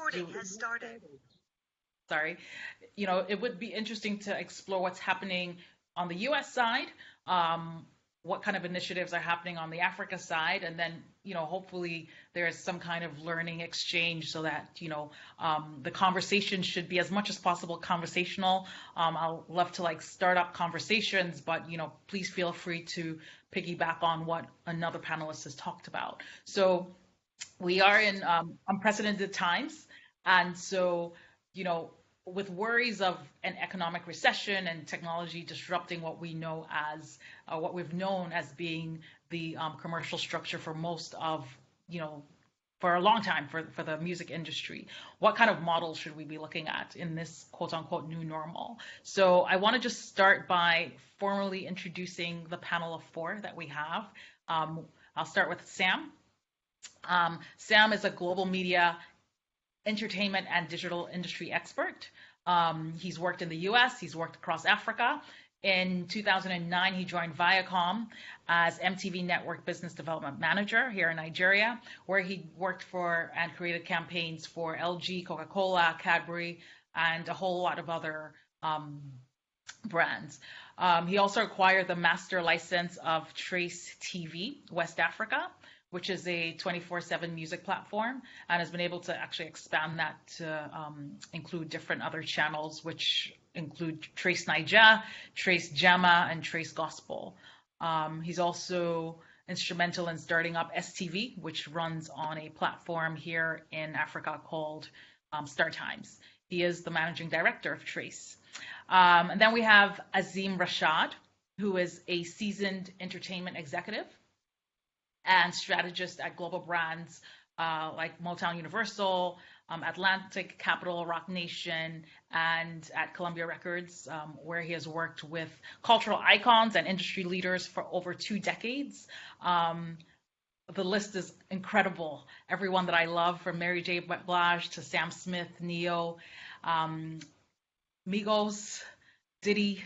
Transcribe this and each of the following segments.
Recording has started. Sorry. It would be interesting to explore what's happening on the US side, what kind of initiatives are happening on the Africa side, and then, hopefully there's some kind of learning exchange so that, the conversation should be as much as possible conversational. I'll love to start up conversations, but, please feel free to piggyback on what another panelist has talked about. So we are in unprecedented times. And so, with worries of an economic recession and technology disrupting what we know as, what we've known as being the commercial structure for most of, for a long time for the music industry, what kind of models should we be looking at in this quote unquote new normal? So I want to just start by formally introducing the panel of four that we have. I'll start with Sam. Sam is a global media, entertainment, and digital industry expert. He's worked in the US, he's worked across Africa. In 2009, he joined Viacom as MTV Network Business Development Manager here in Nigeria, where he worked for and created campaigns for LG, Coca-Cola, Cadbury, and a whole lot of other brands. He also acquired the master license of Trace TV West Africa, which is a 24/7 music platform, and has been able to actually expand that to include different other channels, which include Trace Niger, Trace Jama, and Trace Gospel. He's also instrumental in starting up STV, which runs on a platform here in Africa called Star Times. He is the managing director of Trace. And then we have Azim Rashad, who is a seasoned entertainment executive and strategist at global brands like Motown Universal, Atlantic Capital, Rock Nation, and at Columbia Records, where he has worked with cultural icons and industry leaders for over 2 decades. The list is incredible. Everyone that I love, from Mary J. Blige to Sam Smith, Neo, Migos, Diddy,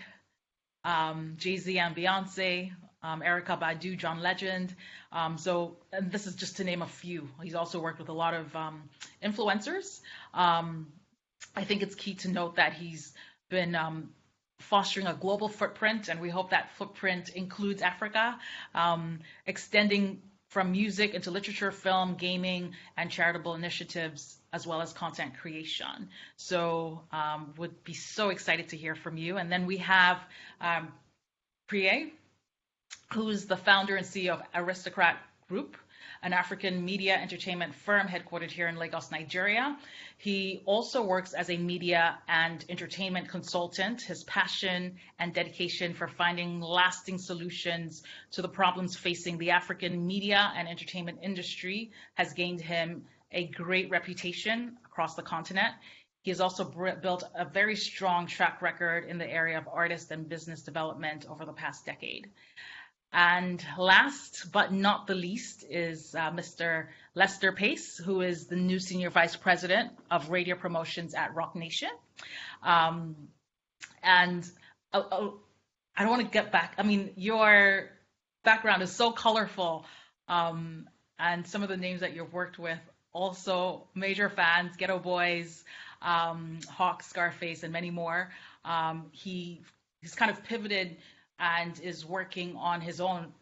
Jay-Z and Beyonce, Erykah Badu, John Legend. And this is just to name a few. He's also worked with a lot of influencers. I think it's key to note that he's been fostering a global footprint, and we hope that footprint includes Africa, extending from music into literature, film, gaming, and charitable initiatives, as well as content creation. So would be so excited to hear from you. And then we have Priye, who's the founder and CEO of Aristocrat Group, an African media entertainment firm headquartered here in Lagos, Nigeria. He also works as a media and entertainment consultant. His passion and dedication for finding lasting solutions to the problems facing the African media and entertainment industry has gained him a great reputation across the continent. He has also built a very strong track record in the area of artist and business development over the past decade. And last but not the least is Mr. Lester Pace, who is the new Senior Vice President of Radio Promotions at Rock Nation. And I don't want to get back. I mean, your background is so colorful, and some of the names that you've worked with, also major fans, Ghetto Boys, Hawk, Scarface, and many more. He's kind of pivoted and is working on his own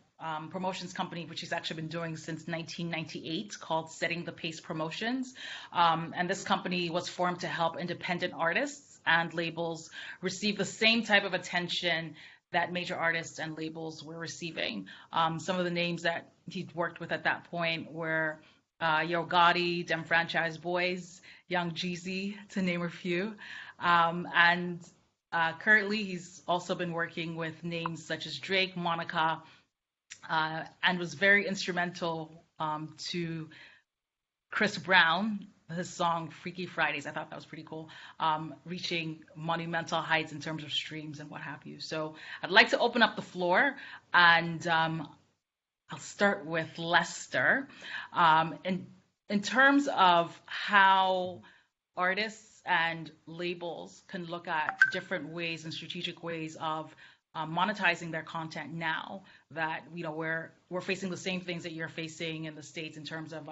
promotions company, which he's actually been doing since 1998, called Setting the Pace Promotions. And this company was formed to help independent artists and labels receive the same type of attention that major artists and labels were receiving. Some of the names that he'd worked with at that point were Yo Gotti, Dem Franchise Boys, Young Jeezy, to name a few. Currently, he's also been working with names such as Drake, Monica, and was very instrumental to Chris Brown, his song Freaky Fridays. I thought that was pretty cool, reaching monumental heights in terms of streams and what have you. So I'd like to open up the floor, and I'll start with Lester. In terms of how artists and labels can look at different ways and strategic ways of monetizing their content now that we're facing the same things that you're facing in the States in terms of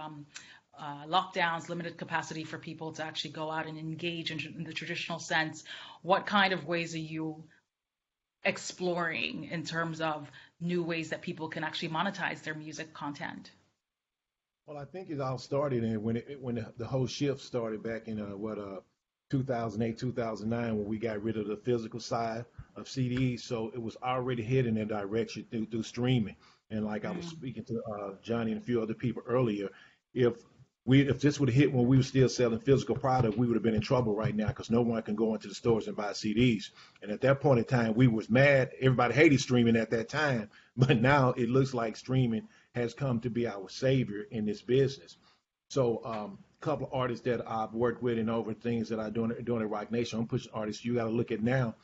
lockdowns, limited capacity for people to actually go out and engage in the traditional sense. What kind of ways are you exploring in terms of new ways that people can actually monetize their music content? Well, I think it all started in when the whole shift started back in 2008, 2009, when we got rid of the physical side of CDs. So it was already heading in that direction through streaming. And like I was Mm, speaking to Johnny and a few other people earlier, if if this would have hit when we were still selling physical product, we would have been in trouble right now because no one can go into the stores and buy CDs. And at that point in time, we was mad. Everybody hated streaming at that time, but now it looks like streaming has come to be our savior in this business. So a couple of artists that I've worked with and over things that I'm doing at Rock Nation, I'm pushing artists. You got to look at now.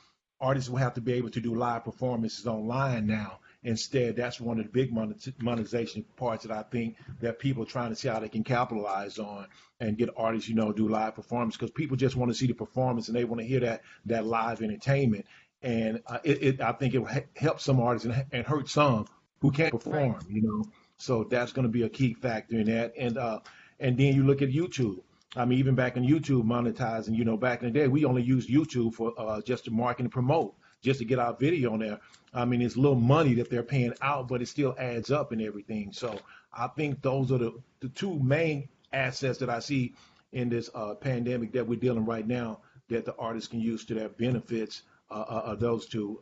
Artists will have to be able to do live performances online now. Instead, that's one of the big monetization parts that I think that people are trying to see how they can capitalize on and get artists, do live performance because people just want to see the performance and they want to hear that live entertainment. And I think it will help some artists and hurt some who can't right. perform. So that's going to be a key factor in that. And then you look at YouTube. I mean, even back in YouTube monetizing, back in the day, we only used YouTube for just to market and promote, just to get our video on there. I mean, it's little money that they're paying out, but it still adds up and everything. So I think those are the two main assets that I see in this pandemic that we're dealing right now that the artists can use to their benefits are those two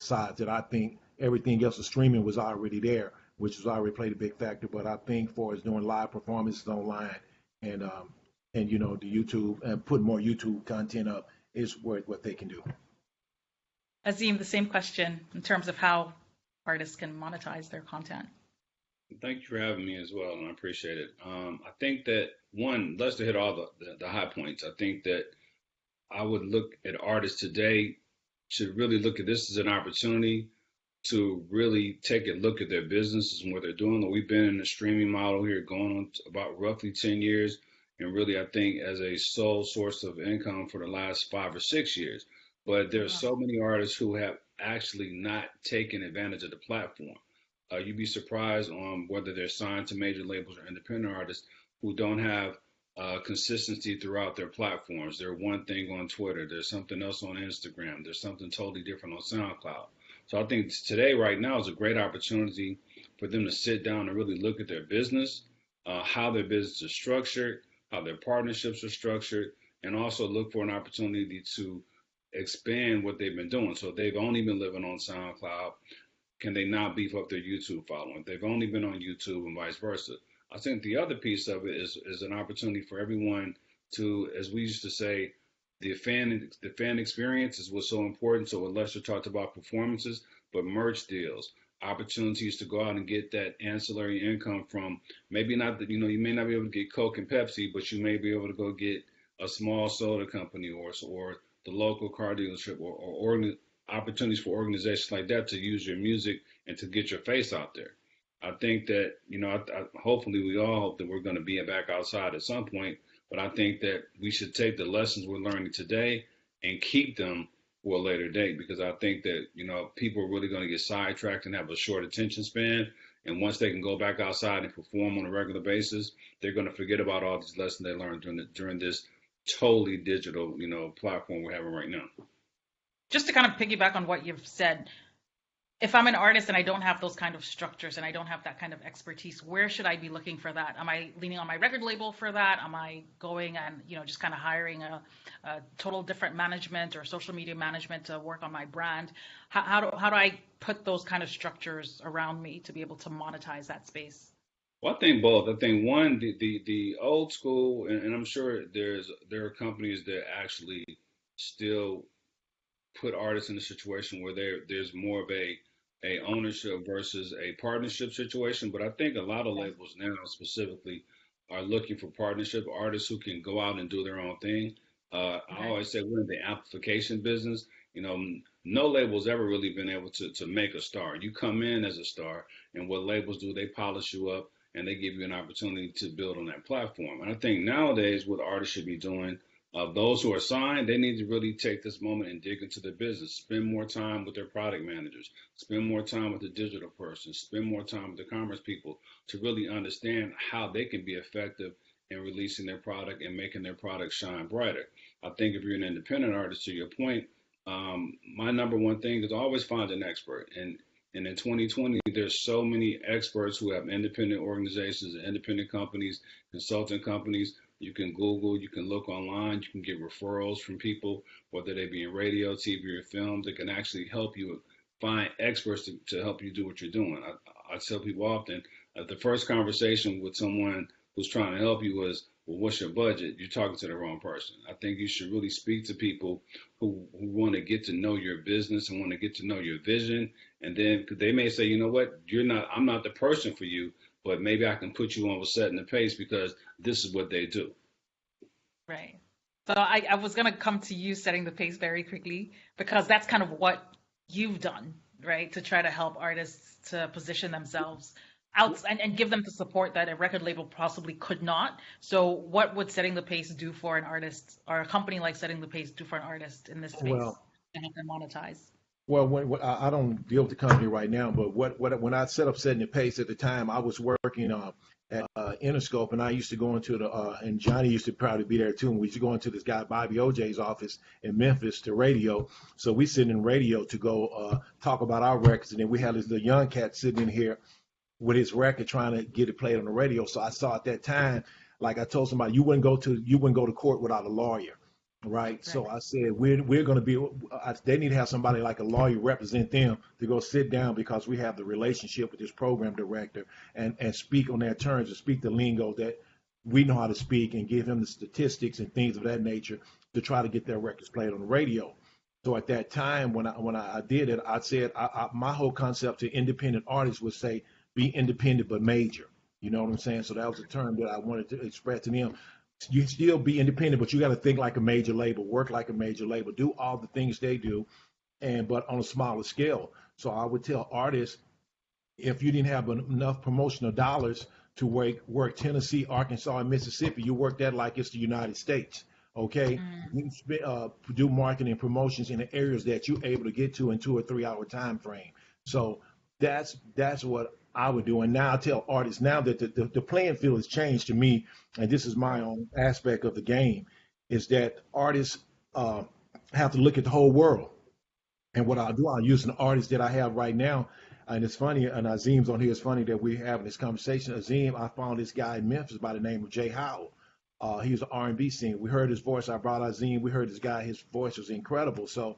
sides that I think everything else, the streaming was already there, which has already played a big factor. But I think for us doing live performances online and the YouTube and putting more YouTube content up is what they can do. Azim, the same question in terms of how artists can monetize their content. Thank you for having me as well, and I appreciate it. I think that one, let's hit all the high points. I think that I would look at artists today to really look at this as an opportunity to really take a look at their businesses and what they're doing. We've been in the streaming model here going on about roughly 10 years, and really I think as a sole source of income for the last 5 or 6 years. But there's Wow. so many artists who have actually not taken advantage of the platform. You'd be surprised on whether they're signed to major labels or independent artists who don't have consistency throughout their platforms. They're one thing on Twitter, there's something else on Instagram, there's something totally different on SoundCloud. So I think today, right now, is a great opportunity for them to sit down and really look at their business, how their business is structured, how their partnerships are structured, and also look for an opportunity to expand what they've been doing. So if they've only been living on SoundCloud, can they now beef up their YouTube following? If they've only been on YouTube and vice versa. I think the other piece of it is an opportunity for everyone to, as we used to say, the fan experience is what's so important. So what Lester talked about performances, but merch deals, opportunities to go out and get that ancillary income from maybe not that you may not be able to get Coke and Pepsi, but you may be able to go get a small soda company or the local car dealership or opportunities for organizations like that to use your music and to get your face out there. I think that, hopefully we all hope that we're going to be back outside at some point, but I think that we should take the lessons we're learning today and keep them for a later date because I think that, people are really going to get sidetracked and have a short attention span. And once they can go back outside and perform on a regular basis, they're going to forget about all these lessons they learned during this totally digital, platform we're having right now. Just to kind of piggyback on what you've said, if I'm an artist and I don't have those kind of structures and I don't have that kind of expertise, where should I be looking for that? Am I leaning on my record label for that? Am I going and just kind of hiring a total different management or social media management to work on my brand? How do I put those kind of structures around me to be able to monetize that space? Well, I think both. I think one, the old school, and I'm sure there are companies that actually still put artists in a situation where there's more of a ownership versus a partnership situation. But I think a lot of Okay. labels now specifically are looking for partnership artists who can go out and do their own thing. I Okay. always say we're in the amplification business. No label's ever really been able to make a star. You come in as a star, and what labels do, they polish you up and they give you an opportunity to build on that platform. And I think nowadays what artists should be doing, those who are signed, they need to really take this moment and dig into their business, spend more time with their product managers, spend more time with the digital person, spend more time with the commerce people to really understand how they can be effective and releasing their product and making their product shine brighter. I think if you're an independent artist, to your point, my number one thing is always find an expert. And in 2020, there's so many experts who have independent organizations, independent companies, consulting companies. You can Google, you can look online, you can get referrals from people, whether they be in radio, TV, or film, that can actually help you find experts to help you do what you're doing. I tell people often, the first conversation with someone who's trying to help you was, well, what's your budget? You're talking to the wrong person. I think you should really speak to people who want to get to know your business and want to get to know your vision. And then they may say, you know what, I'm not the person for you, but maybe I can put you on with setting the pace because this is what they do. Right. So I was going to come to you setting the pace very quickly, because that's kind of what you've done, right? To try to help artists to position themselves out and give them the support that a record label possibly could not. So what would setting the pace do for an artist, or a company like setting the pace do for an artist in this space to help them monetize? Well, I don't deal with the company right now, but when I set up setting the pace at the time, I was working at Interscope, and I used to go into and Johnny used to probably be there too, and we used to go into this guy Bobby OJ's office in Memphis to radio. So we sit in radio to go talk about our records, and then we had this little young cat sitting in here with his record trying to get it played on the radio. So I saw at that time, like I told somebody, you wouldn't go to court without a lawyer. Right. So I said, we're going to be, they need to have somebody like a lawyer represent them to go sit down, because we have the relationship with this program director and speak on their terms and speak the lingo that we know how to speak, and give him the statistics and things of that nature to try to get their records played on the radio. So at that time, when I did it, I said, my whole concept to independent artists would say, be independent but major. You know what I'm saying? So that was a term that I wanted to express to them. You still be independent, but you got to think like a major label, work like a major label, do all the things they do, but on a smaller scale. So I would tell artists, if you didn't have enough promotional dollars to work Tennessee, Arkansas, and Mississippi, you work that like it's the United States. Okay, you do marketing and promotions in the areas that you're able to get to in 2 or 3 hour time frame. So that's what I would do. And now I tell artists now that the playing field has changed to me, and this is my own aspect of the game, is that artists have to look at the whole world. And what I'll do, I'll use an artist that I have right now. And it's funny, and Azim's on here. It's funny that we're having this conversation. Azim, I found this guy in Memphis by the name of Jay Howell. He was an R&B singer. We heard his voice. I brought Azim. We heard this guy. His voice was incredible. So,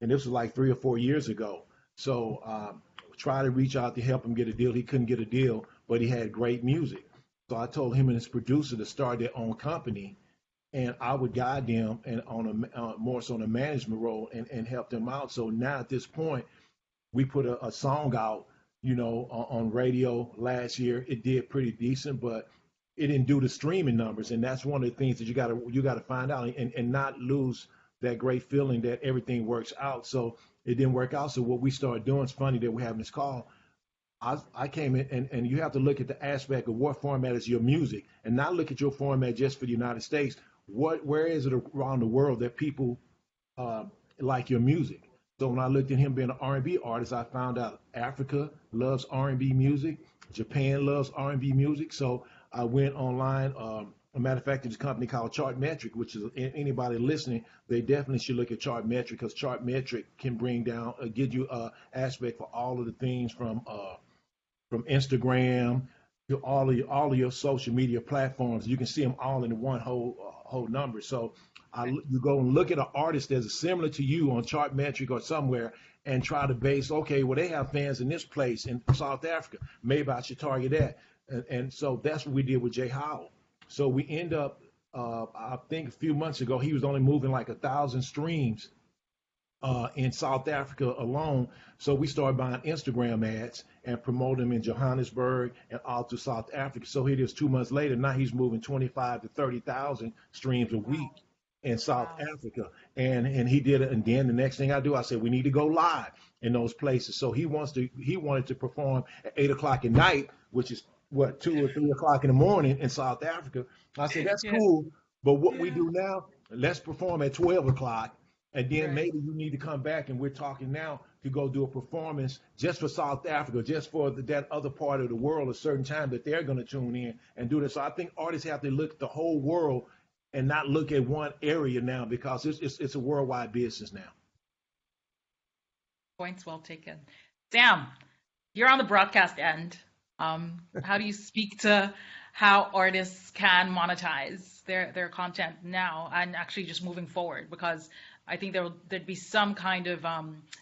and this was like 3 or 4 years ago. So try to reach out to help him get a deal. He couldn't get a deal, but he had great music. So I told him and his producer to start their own company, and I would guide them and on a more so on a management role and help them out. So now at this point, we put a song out, on radio last year. It did pretty decent, but it didn't do the streaming numbers, and that's one of the things that you got to find out and not lose that great feeling that everything works out. So it didn't work out. So what we started doing, it's funny that we're having this call. I came in, and you have to look at the aspect of what format is your music, and not look at your format just for the United States. Where is it around the world that people like your music? So when I looked at him being an R&B artist, I found out Africa loves R&B music, Japan loves R&B music. So I went online. A matter of fact, there's a company called Chartmetric, which is anybody listening, they definitely should look at Chartmetric, because Chartmetric can bring down, give you an aspect for all of the things from Instagram to all of your social media platforms. You can see them all in one whole number. So you go and look at an artist that's similar to you on Chartmetric or somewhere, and try to base, okay, well, they have fans in this place in South Africa. Maybe I should target that. And so that's what we did with Jay Howell. So we end up, I think a few months ago, he was only moving like 1,000 streams in South Africa alone. So we started buying Instagram ads and promote them in Johannesburg and all through South Africa. So here it is 2 months later. Now he's moving 25 to 30,000 streams a week in South Africa. And he did it. And then the next thing I do, I said, we need to go live in those places. So he wanted to perform at 8 o'clock at night, which is 2 or 3 o'clock in the morning in South Africa. I said, that's cool. But what we do now, let's perform at 12 o'clock. And then maybe you need to come back, and we're talking now to go do a performance just for South Africa, just for that other part of the world, a certain time that they're going to tune in and do this. So I think artists have to look at the whole world and not look at one area now, because it's a worldwide business now. Points well taken. Sam, you're on the broadcast end. How do you speak to how artists can monetize their content now and actually just moving forward? Because I think there'd be some kind of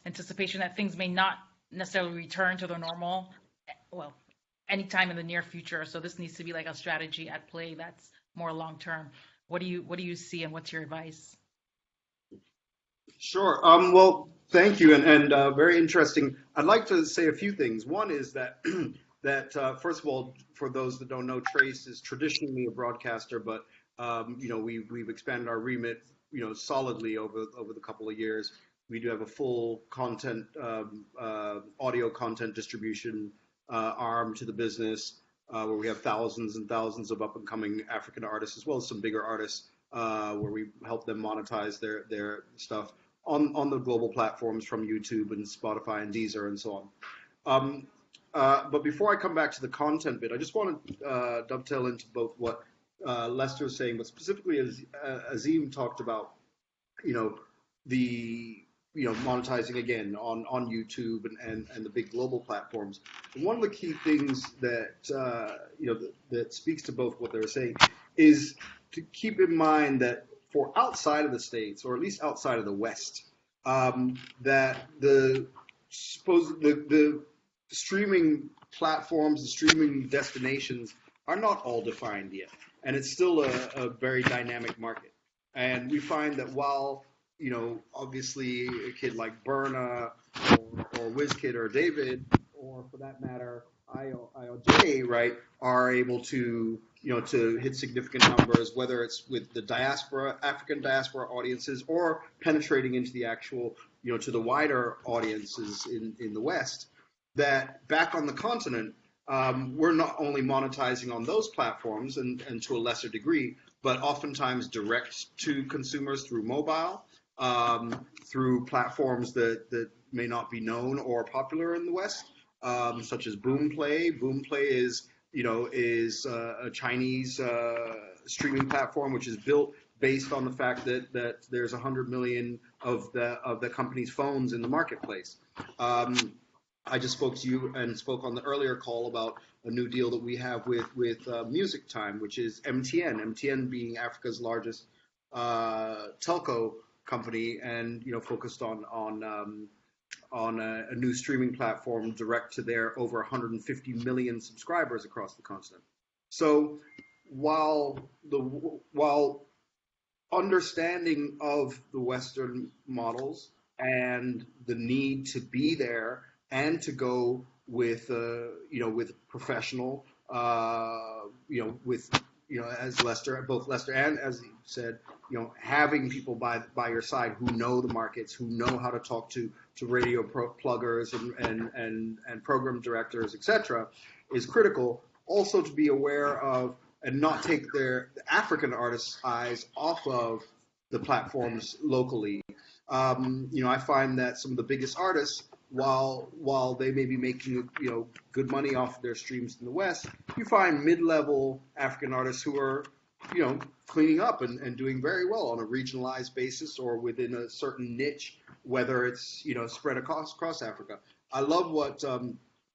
anticipation that things may not necessarily return to the normal, well, anytime in the near future. So this needs to be like a strategy at play that's more long term. What do you see, and what's your advice? Sure. Well, thank you, and very interesting. I'd like to say a few things. One is that first of all, for those that don't know, Trace is traditionally a broadcaster, but we've expanded our remit, solidly over the couple of years. We do have a full content, audio content distribution arm to the business, where we have thousands and thousands of up and coming African artists, as well as some bigger artists, where we help them monetize their stuff on the global platforms from YouTube and Spotify and Deezer and so on. But before I come back to the content bit, I just want to dovetail into both what Lester was saying, but specifically as Azim talked about, the monetizing again on YouTube and the big global platforms. And one of the key things that that speaks to both what they were saying is to keep in mind that for outside of the States, or at least outside of the West, that the streaming platforms, the streaming destinations are not all defined yet, and it's still a very dynamic market. And we find that while obviously a kid like Burna or WizKid or David, or for that matter IOJ, right, are able to to hit significant numbers, whether it's with the diaspora, African diaspora audiences, or penetrating into the actual to the wider audiences in the West. That back on the continent, we're not only monetizing on those platforms and to a lesser degree, but oftentimes direct to consumers through mobile, through platforms that may not be known or popular in the West, such as Boomplay. Boomplay is a Chinese streaming platform which is built based on the fact that there's 100 million of the company's phones in the marketplace. I just spoke to you and spoke on the earlier call about a new deal that we have with Music Time, which is MTN. MTN being Africa's largest telco company, and focused on a new streaming platform direct to their over 150 million subscribers across the continent. So while understanding of the Western models and the need to be there and to go with with professional, as both Lester and as he said, having people by your side who know the markets, who know how to talk to radio pluggers and program directors, etc., is critical. Also to be aware of and not take the African artists' eyes off of the platforms locally. I find that some of the biggest artists, while they may be making good money off of their streams in the West, you find mid-level African artists who are cleaning up and doing very well on a regionalized basis or within a certain niche, whether it's spread across Africa. I love what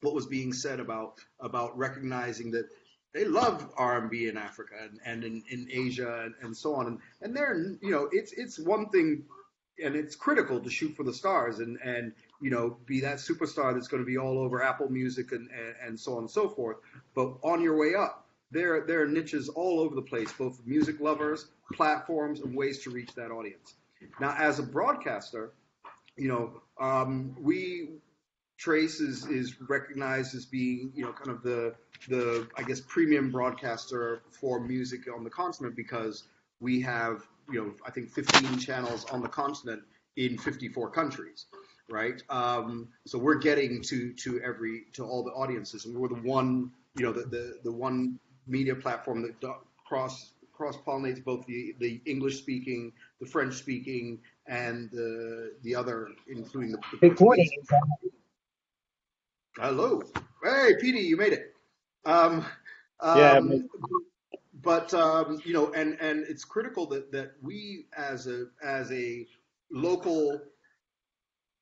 was being said about recognizing that they love R&B in Africa and in Asia and so on, and they're it's one thing. And it's critical to shoot for the stars and be that superstar that's going to be all over Apple Music and so on and so forth. But on your way up, there are niches all over the place, both music lovers, platforms, and ways to reach that audience. Now, as a broadcaster, Trace is recognized as being kind of the I guess premium broadcaster for music on the continent, because we have I think 15 channels on the continent in 54 countries, right? So we're getting to all the audiences, and we're the one the one media platform that pollinates both the English speaking, the French speaking, and the other, including the Portuguese. Hello, hey, Petey, you made it. Yeah, But you know, and it's critical that we as a local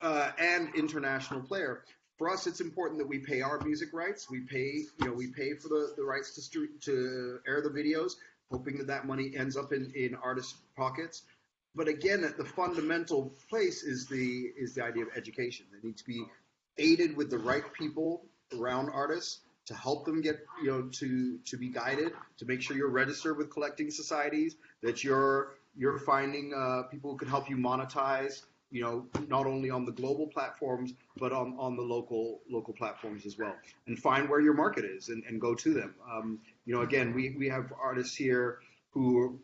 and international player, for us, it's important that we pay our music rights. We pay for the rights to air the videos, hoping that money ends up in artists' pockets. But again, at the fundamental place is the idea of education. They need to be aided with the right people around artists to help them get, to be guided, to make sure you're registered with collecting societies, that you're finding people who can help you monetize, not only on the global platforms, but on the local platforms as well, and find where your market is and go to them. Again, we have artists here who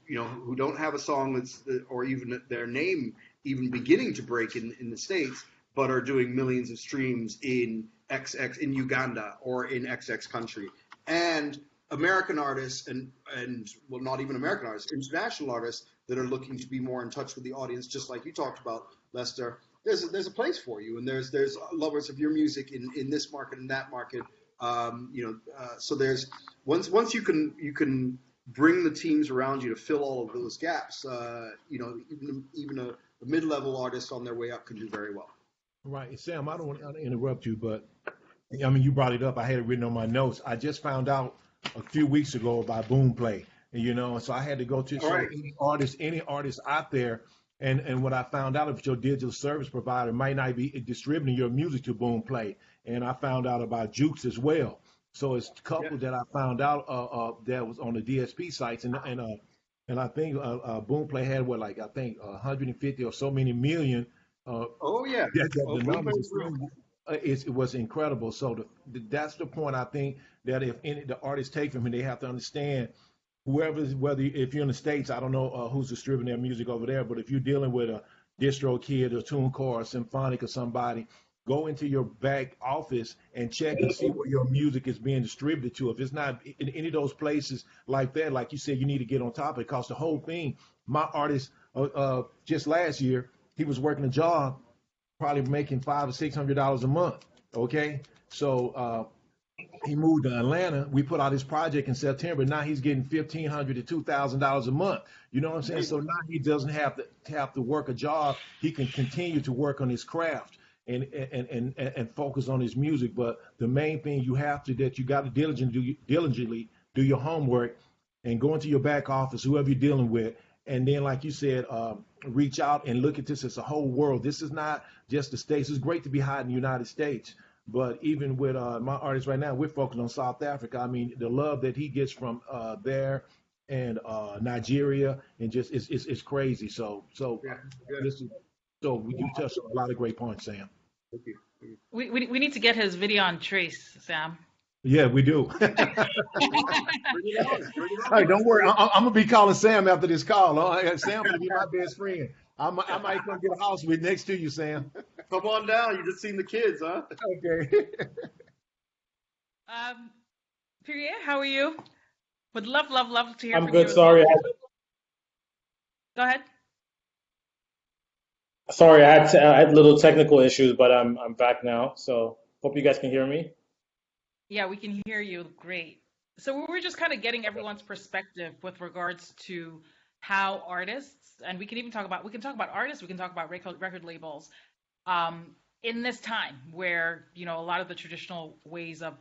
don't have a song or even their name even beginning to break in the States, but are doing millions of streams in in Uganda or in XX country. And American artists and well, not even American artists, international artists that are looking to be more in touch with the audience, just like you talked about, Lester. There's a place for you, and there's lovers of your music in this market and that market. So there's once you can bring the teams around you to fill all of those gaps. Even a mid-level artist on their way up can do very well. Right, Sam. I don't want to interrupt you, but I mean, you brought it up. I had it written on my notes. I just found out a few weeks ago about Boomplay, and so I had to go to any artist out there. And what I found out, if your digital service provider might not be distributing your music to Boomplay, and I found out about Jukes as well. So it's a couple that I found out that was on the DSP sites, and I think Boomplay had 150 or so many million. The numbers it was incredible. So that's the point. I think that if the artists take from him, they have to understand whether if you're in the States, I don't know who's distributing their music over there, but if you're dealing with a distro kid or TuneCore or Symphonic or somebody, go into your back office and check and see where your music is being distributed to. If it's not in any of those places like that, like you said, you need to get on top of it, because the whole thing, my artist just last year, he was working a job, probably making $500 or $600 a month. Okay, so he moved to Atlanta. We put out his project in September. Now he's getting $1,500 to $2,000 a month. You know what I'm saying? So now he doesn't have to work a job. He can continue to work on his craft and focus on his music. But the main thing you got to diligently do your homework and go into your back office, whoever you're dealing with. And then, like you said, reach out and look at this as a whole world. This is not just the States. It's great to be hot in the United States, but even with my artists right now, we're focused on South Africa. I mean, the love that he gets from there and Nigeria, and just it's crazy. So you touched on a lot of great points, Sam. Thank you. We need to get his video on Trace, Sam. Yeah, we do. Bring it on. Hey, don't worry. I'm gonna be calling Sam after this call. Sam will be my best friend. I might come get a house with next to you, Sam. Come on down. You just seen the kids, huh? Okay. Pierre, how are you? Would love to hear I'm from good. you. Sorry. Go ahead. Sorry, I had little technical issues, but I'm back now. So hope you guys can hear me. Yeah, we can hear you. Great. So we're just kind of getting everyone's perspective with regards to how artists, and we can talk about artists, we can talk about record labels, in this time where, a lot of the traditional ways of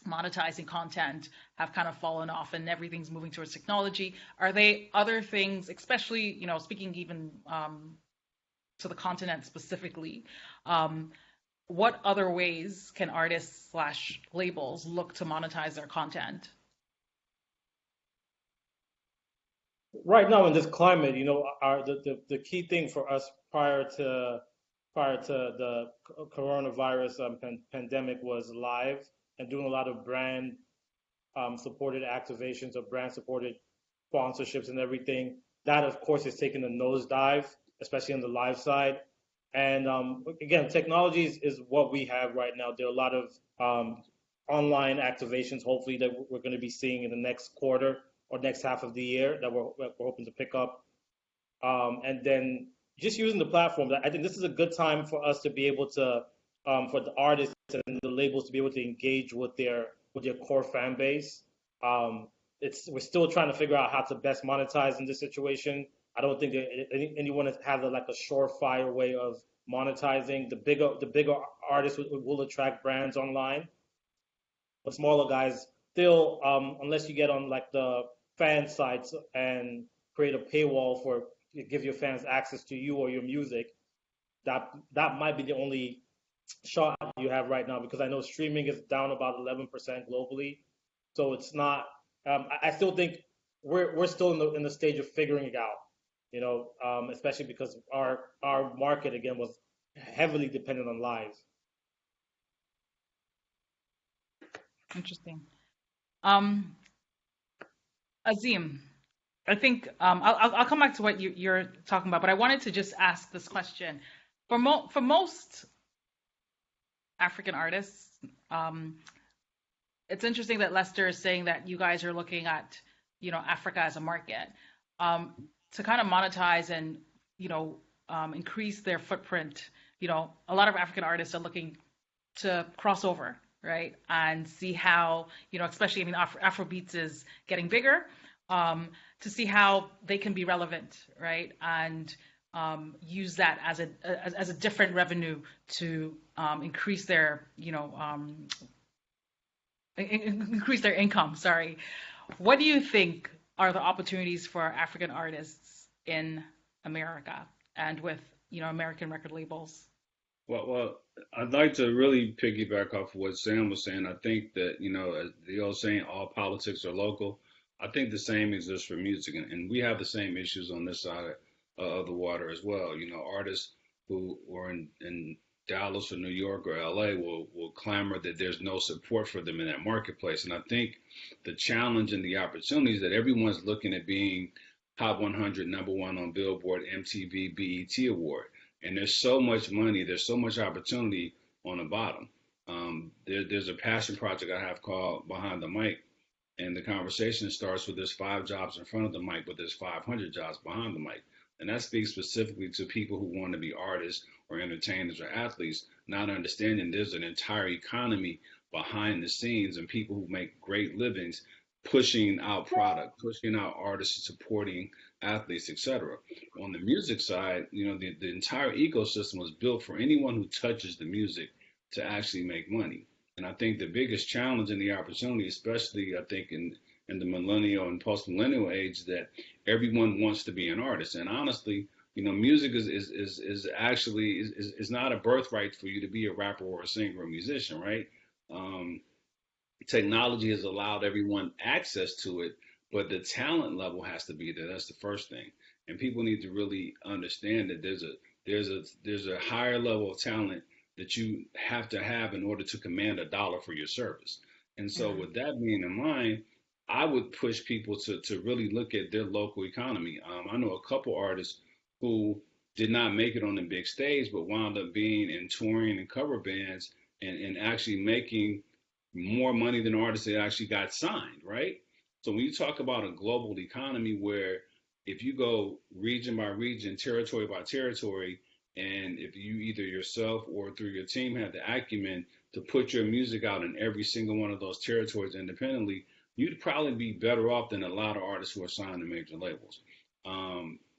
monetizing content have kind of fallen off and everything's moving towards technology. Are they other things, especially, speaking even to the continent specifically, what other ways can artists / labels look to monetize their content? Right now in this climate, the key thing for us prior to the coronavirus pandemic was live and doing a lot of brand supported activations or brand supported sponsorships and everything. That, of course, is taking a nosedive, especially on the live side. And again, technology is what we have right now. There are a lot of online activations, hopefully, that we're going to be seeing in the next quarter or next half of the year that we're hoping to pick up. And then just using the platform, I think this is a good time for us to be able to, for the artists and the labels to be able to engage with their core fan base. We're still trying to figure out how to best monetize in this situation. I don't think that anyone has like a surefire way of monetizing. The bigger artists will attract brands online. The smaller guys still, unless you get on like the fan sites and create a paywall for give your fans access to you or your music, that might be the only shot you have right now, because I know streaming is down about 11% globally. So it's not. I still think we're still in the stage of figuring it out. You know, especially because our market again was heavily dependent on live. Interesting. Azim, I think I'll come back to what you're talking about, but I wanted to just ask this question. For most African artists, it's interesting that Lester is saying that you guys are looking at, Africa as a market, to kind of monetize and, increase their footprint. A lot of African artists are looking to cross over, right? And see how, especially, Afrobeats is getting bigger, to see how they can be relevant, right? And use that as a different revenue to increase their, increase their income. Sorry. What do you think are the opportunities for African artists in America and with, American record labels? Well, I'd like to really piggyback off of what Sam was saying. I think that, as the old saying, all politics are local. I think the same exists for music, and we have the same issues on this side of the water as well. Artists who are in Dallas or New York or LA will clamor that there's no support for them in that marketplace. And I think the challenge and the opportunities that everyone's looking at being Hot 100, #1 on Billboard, MTV, BET Award. And there's so much money, there's so much opportunity on the bottom. There's a passion project I have called Behind the Mic, and the conversation starts with there's 5 jobs in front of the mic, but there's 500 jobs behind the mic. And that speaks specifically to people who want to be artists or entertainers or athletes, not understanding there's an entire economy behind the scenes and people who make great livings pushing out product, pushing out artists, supporting athletes, etc. On the music side, the entire ecosystem was built for anyone who touches the music to actually make money. And I think the biggest challenge and the opportunity, especially I think in the millennial and post-millennial age, that everyone wants to be an artist. And honestly, music is actually not a birthright for you to be a rapper or a singer or a musician, right? Technology has allowed everyone access to it, but the talent level has to be there. That's the first thing. And people need to really understand that there's a higher level of talent that you have to have in order to command a dollar for your service. And so with that being in mind, I would push people to really look at their local economy. I know a couple artists who did not make it on the big stage, but wound up being in touring and cover bands and actually making more money than artists that actually got signed, right? So when you talk about a global economy where if you go region by region, territory by territory, and if you either yourself or through your team have the acumen to put your music out in every single one of those territories independently, you'd probably be better off than a lot of artists who are signed to major labels.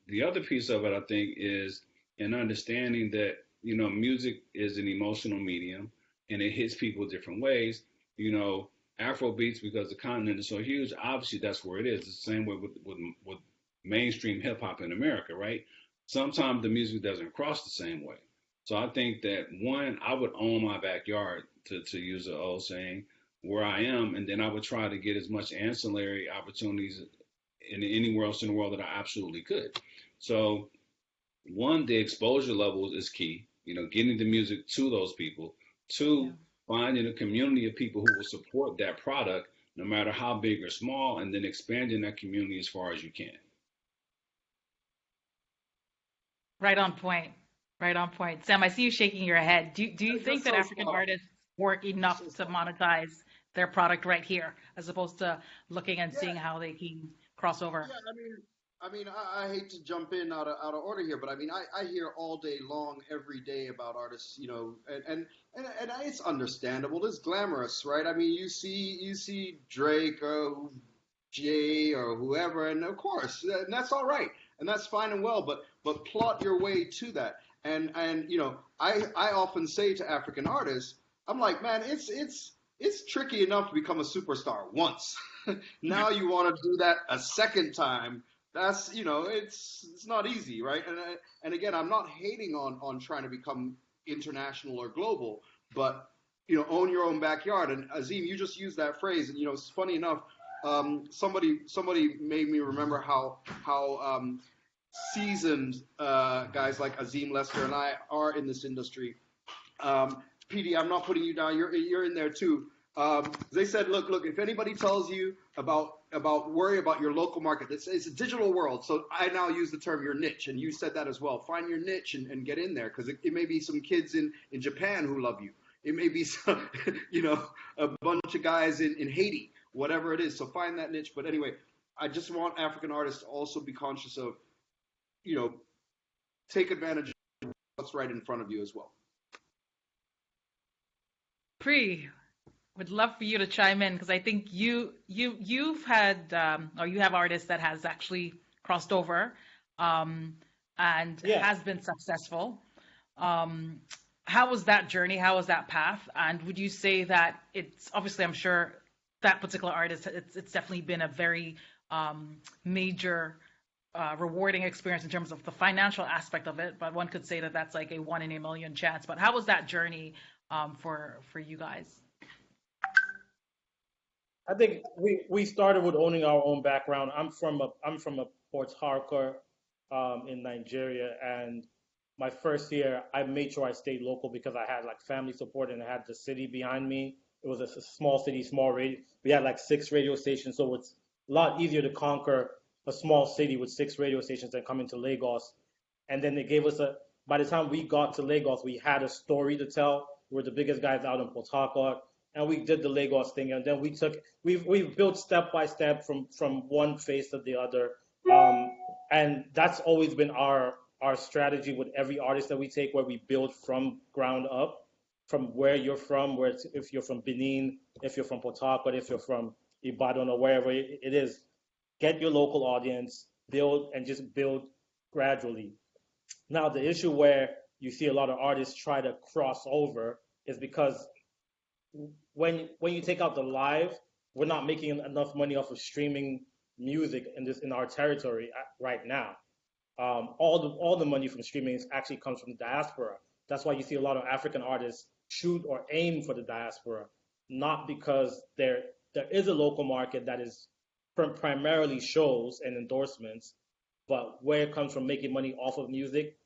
The other piece of it, I think, is an understanding that, music is an emotional medium and it hits people different ways. Afro beats, because the continent is so huge, obviously that's where it is. It's the same way with mainstream hip hop in America, right? Sometimes the music doesn't cross the same way. So I think that one, I would own my backyard, to use an old saying, where I am, and then I would try to get as much ancillary opportunities in anywhere else in the world that I absolutely could. So one, the exposure levels is key, getting the music to those people. Two, finding a community of people who will support that product, no matter how big or small, and then expanding that community as far as you can. Right on point. Right on point. Sam, I see you shaking your head. Do you think that African artists work enough to monetize their product right here, as opposed to looking and seeing how they can cross over. Yeah, I hate to jump in out of order here, but I mean, I hear all day long, every day about artists, you know, and it's understandable. It's glamorous, right? I mean, you see Drake or Jay or whoever, and of course, and that's all right, and that's fine and well, but plot your way to that. And you know, I often say to African artists, I'm like, man, it's tricky enough to become a superstar once. Now you want to do that a second time. That's, you know, it's not easy, right? And again, I'm not hating on trying to become international or global, but you know, own your own backyard. And Azim, you just used that phrase, and you know, it's funny enough. Somebody made me remember how seasoned guys like Azim, Lester, and I are in this industry. PD, I'm not putting you down. You're in there too. They said, look. If anybody tells you about worry about your local market, it's a digital world. So I now use the term your niche, and you said that as well. Find your niche and get in there, because it may be some kids in Japan who love you. It may be some, you know, a bunch of guys in Haiti, whatever it is. So find that niche. But anyway, I just want African artists to also be conscious of, you know, take advantage of what's right in front of you as well. Pri, would love for you to chime in, because I think you've had or you have artists that has actually crossed over and has been successful. How was that journey? How was that path? And would you say that it's obviously, I'm sure that particular artist, it's definitely been a very major rewarding experience in terms of the financial aspect of it, but one could say that that's like a 1 in a million chance. But how was that journey for you guys? I think we started with owning our own background. I'm from a Port Harcourt in Nigeria, and my first year I made sure I stayed local because I had like family support and I had the city behind me. It was a small city, small radio. We had like 6 radio stations, so it's a lot easier to conquer a small city with 6 radio stations than coming to Lagos. And then they gave us by the time we got to Lagos, we had a story to tell. We're the biggest guys out in Port Harcourt. And we did the Lagos thing, and then we've built step by step from one phase to the other, and that's always been our strategy with every artist that we take, where we build from ground up, from where you're from, if you're from Benin, if you're from Port Harcourt, if you're from Ibadan or wherever it is, get your local audience, build, and just build gradually. Now the issue where you see a lot of artists try to cross over is because when you take out the live, we're not making enough money off of streaming music in our territory right now. All the money from streaming actually comes from the diaspora. That's why you see a lot of African artists shoot or aim for the diaspora, not because there is a local market that is primarily shows and endorsements, but where it comes from making money off of music,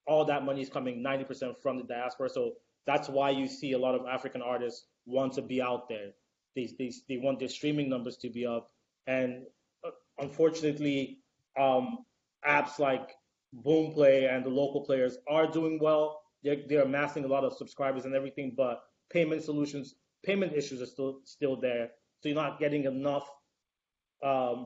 all that money is coming 90% from the diaspora. So that's why you see a lot of African artists want to be out there. They want their streaming numbers to be up. And unfortunately, apps like Boomplay and the local players are doing well. They're amassing a lot of subscribers and everything, but payment issues are still there. So you're not getting enough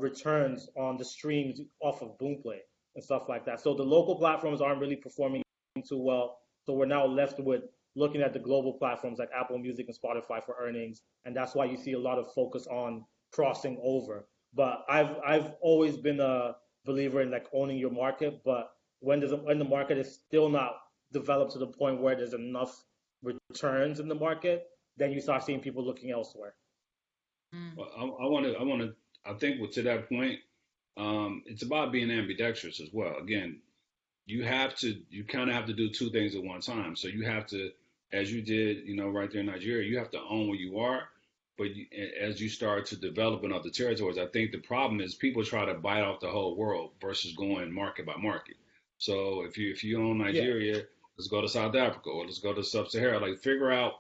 returns on the streams off of Boomplay and stuff like that. So the local platforms aren't really performing too well. So we're now left with looking at the global platforms like Apple Music and Spotify for earnings, and that's why you see a lot of focus on crossing over. But I've always been a believer in like owning your market, but when the market is still not developed to the point where there's enough returns in the market, then you start seeing people looking elsewhere. Well, I think to that point, it's about being ambidextrous as well. Again, you kind of have to do 2 things at one time. So you have to, as you did, right there in Nigeria, you have to own where you are. But as you start to develop in other territories, I think the problem is people try to bite off the whole world versus going market by market. So if you own Nigeria, let's go to South Africa, or let's go to Sub-Sahara. Like, figure out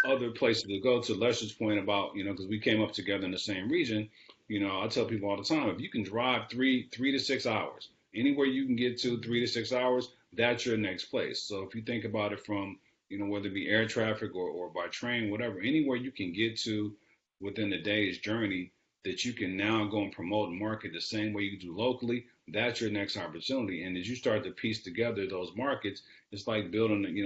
other places to go. To Lester's point about, because we came up together in the same region. I tell people all the time, if you can drive 3 to 6 hours, anywhere you can get to 3 to 6 hours, that's your next place. So if you think about it from, whether it be air traffic or by train, whatever, anywhere you can get to within a day's journey that you can now go and promote and market the same way you do locally. That's your next opportunity. And as you start to piece together those markets, it's like building,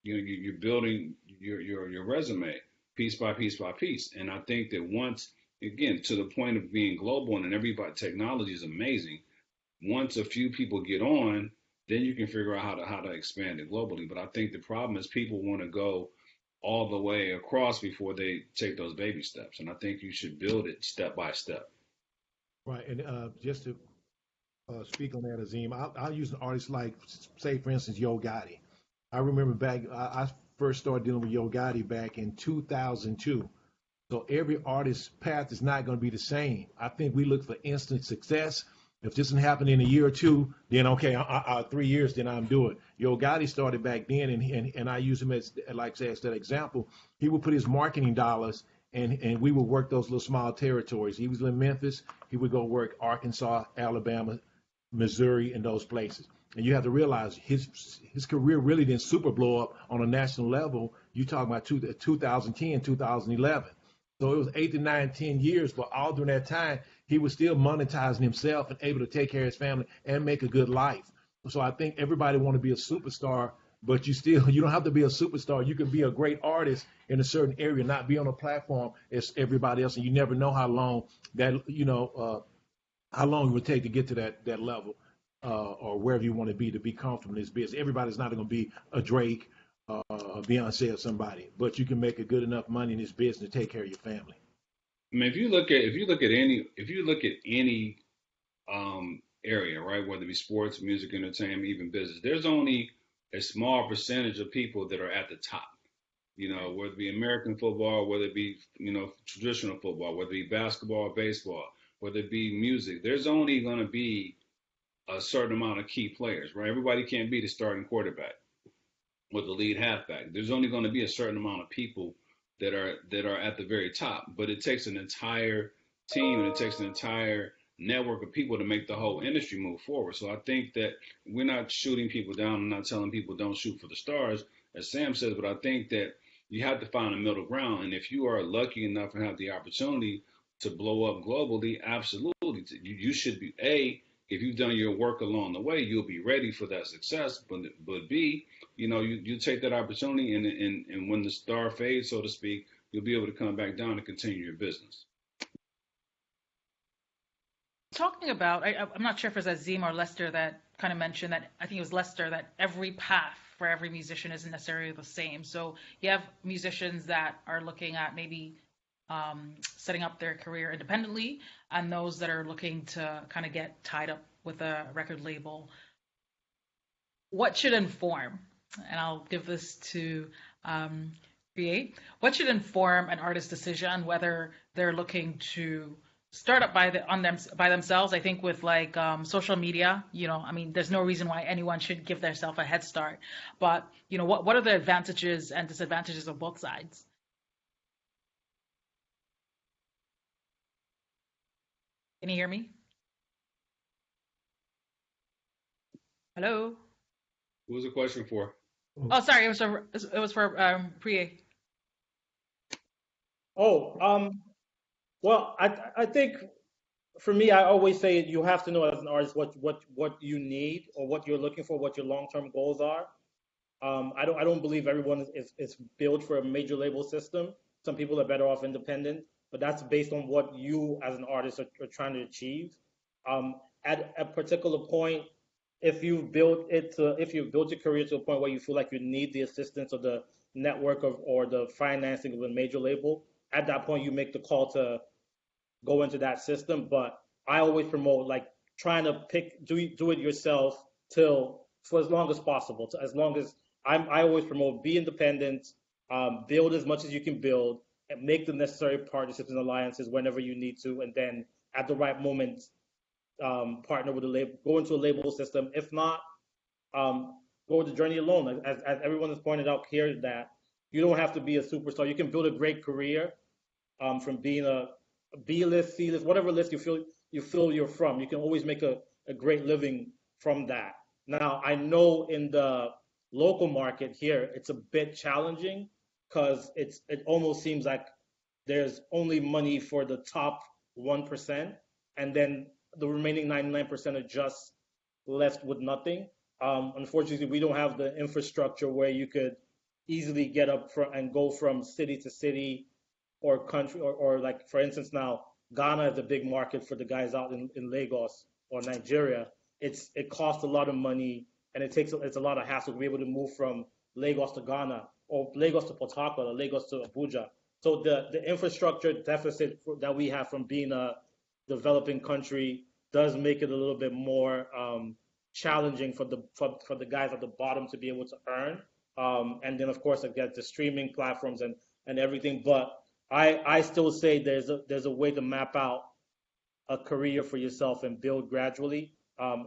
you're building your resume piece by piece by piece. And I think that once, again, to the point of being global and everybody, technology is amazing. Once a few people get on, then you can figure out how to expand it globally. But I think the problem is people want to go all the way across before they take those baby steps. And I think you should build it step by step. Right. And just to speak on that, Azim, I'll use an artist like, say, for instance, Yo Gotti. I remember back, I first started dealing with Yo Gotti back in 2002. So every artist's path is not going to be the same. I think we look for instant success. If this doesn't happen in a year or two, then okay, 3 years, then I'm doing it. Yo Gotti started back then, and I use him as, like say, as that example. He would put his marketing dollars, and we would work those little small territories. He was in Memphis. He would go work Arkansas, Alabama, Missouri, and those places. And you have to realize his career really didn't super blow up on a national level. You talk about 2010, 2011. So it was 8 to 9, 10 years, but all during that time, he was still monetizing himself and able to take care of his family and make a good life. So I think everybody want to be a superstar, but you don't have to be a superstar. You can be a great artist in a certain area, not be on a platform as everybody else, and you never know how long that how long it would take to get to that level or wherever you want to be comfortable in this business. Everybody's not going to be a Drake, a Beyonce, or somebody, but you can make a good enough money in this business to take care of your family. I mean, if you look at any area, right, whether it be sports, music, entertainment, even business, there's only a small percentage of people that are at the top. Whether it be American football, whether it be traditional football, whether it be basketball, baseball, whether it be music, there's only going to be a certain amount of key players, right? Everybody can't be the starting quarterback or the lead halfback. There's only going to be a certain amount of people that are at the very top, but it takes an entire team and it takes an entire network of people to make the whole industry move forward. So I think that we're not shooting people down. I'm not telling people don't shoot for the stars, as Sam says, but I think that you have to find a middle ground. And if you are lucky enough and have the opportunity to blow up globally, absolutely, you should be, if you've done your work along the way, you'll be ready for that success. But B, you take that opportunity, and when the star fades, so to speak, you'll be able to come back down and continue your business. Talking about, I'm not sure if it was Azim or Lester that kind of mentioned that, I think it was Lester, that every path for every musician isn't necessarily the same. So you have musicians that are looking at maybe setting up their career independently, and those that are looking to kind of get tied up with a record label. What should inform, and I'll give this to Create, what should inform an artist's decision whether they're looking to start up by themselves? I think with like social media, there's no reason why anyone should give themselves a head start. But what are the advantages and disadvantages of both sides? Can you hear me? Hello? What was the question for? Oh, sorry. It was for Priya. Well, I think for me, I always say you have to know as an artist what you need or what you're looking for, what your long-term goals are. I don't believe everyone is built for a major label system. Some people are better off independent, but that's based on what you as an artist are trying to achieve. At a particular point, if you've built your career to a point where you feel like you need the assistance of the network or the financing of a major label, at that point you make the call to go into that system. But I always promote like trying to do it yourself for as long as possible. As long as I always promote, be independent, build as much as you can build, and make the necessary partnerships and alliances whenever you need to, and then at the right moment partner with a label, go into a label system. If not, go the journey alone. As everyone has pointed out here, that you don't have to be a superstar. You can build a great career from being a B-list, C-list, whatever list you feel you're from. You can always make a great living from that. Now, I know in the local market here, it's a bit challenging because it almost seems like there's only money for the top 1%, and then the remaining 99% are just left with nothing. Unfortunately, we don't have the infrastructure where you could easily get up and go from city to city or country, or like, for instance, now Ghana is a big market for the guys out in Lagos or Nigeria. It costs a lot of money, and it's a lot of hassle to be able to move from Lagos to Ghana, or Lagos to Port Harcourt, or Lagos to Abuja. So the infrastructure deficit that we have from being a developing country does make it a little bit more challenging for the guys at the bottom to be able to earn. And then of course again the streaming platforms and everything. But I still say there's a way to map out a career for yourself and build gradually.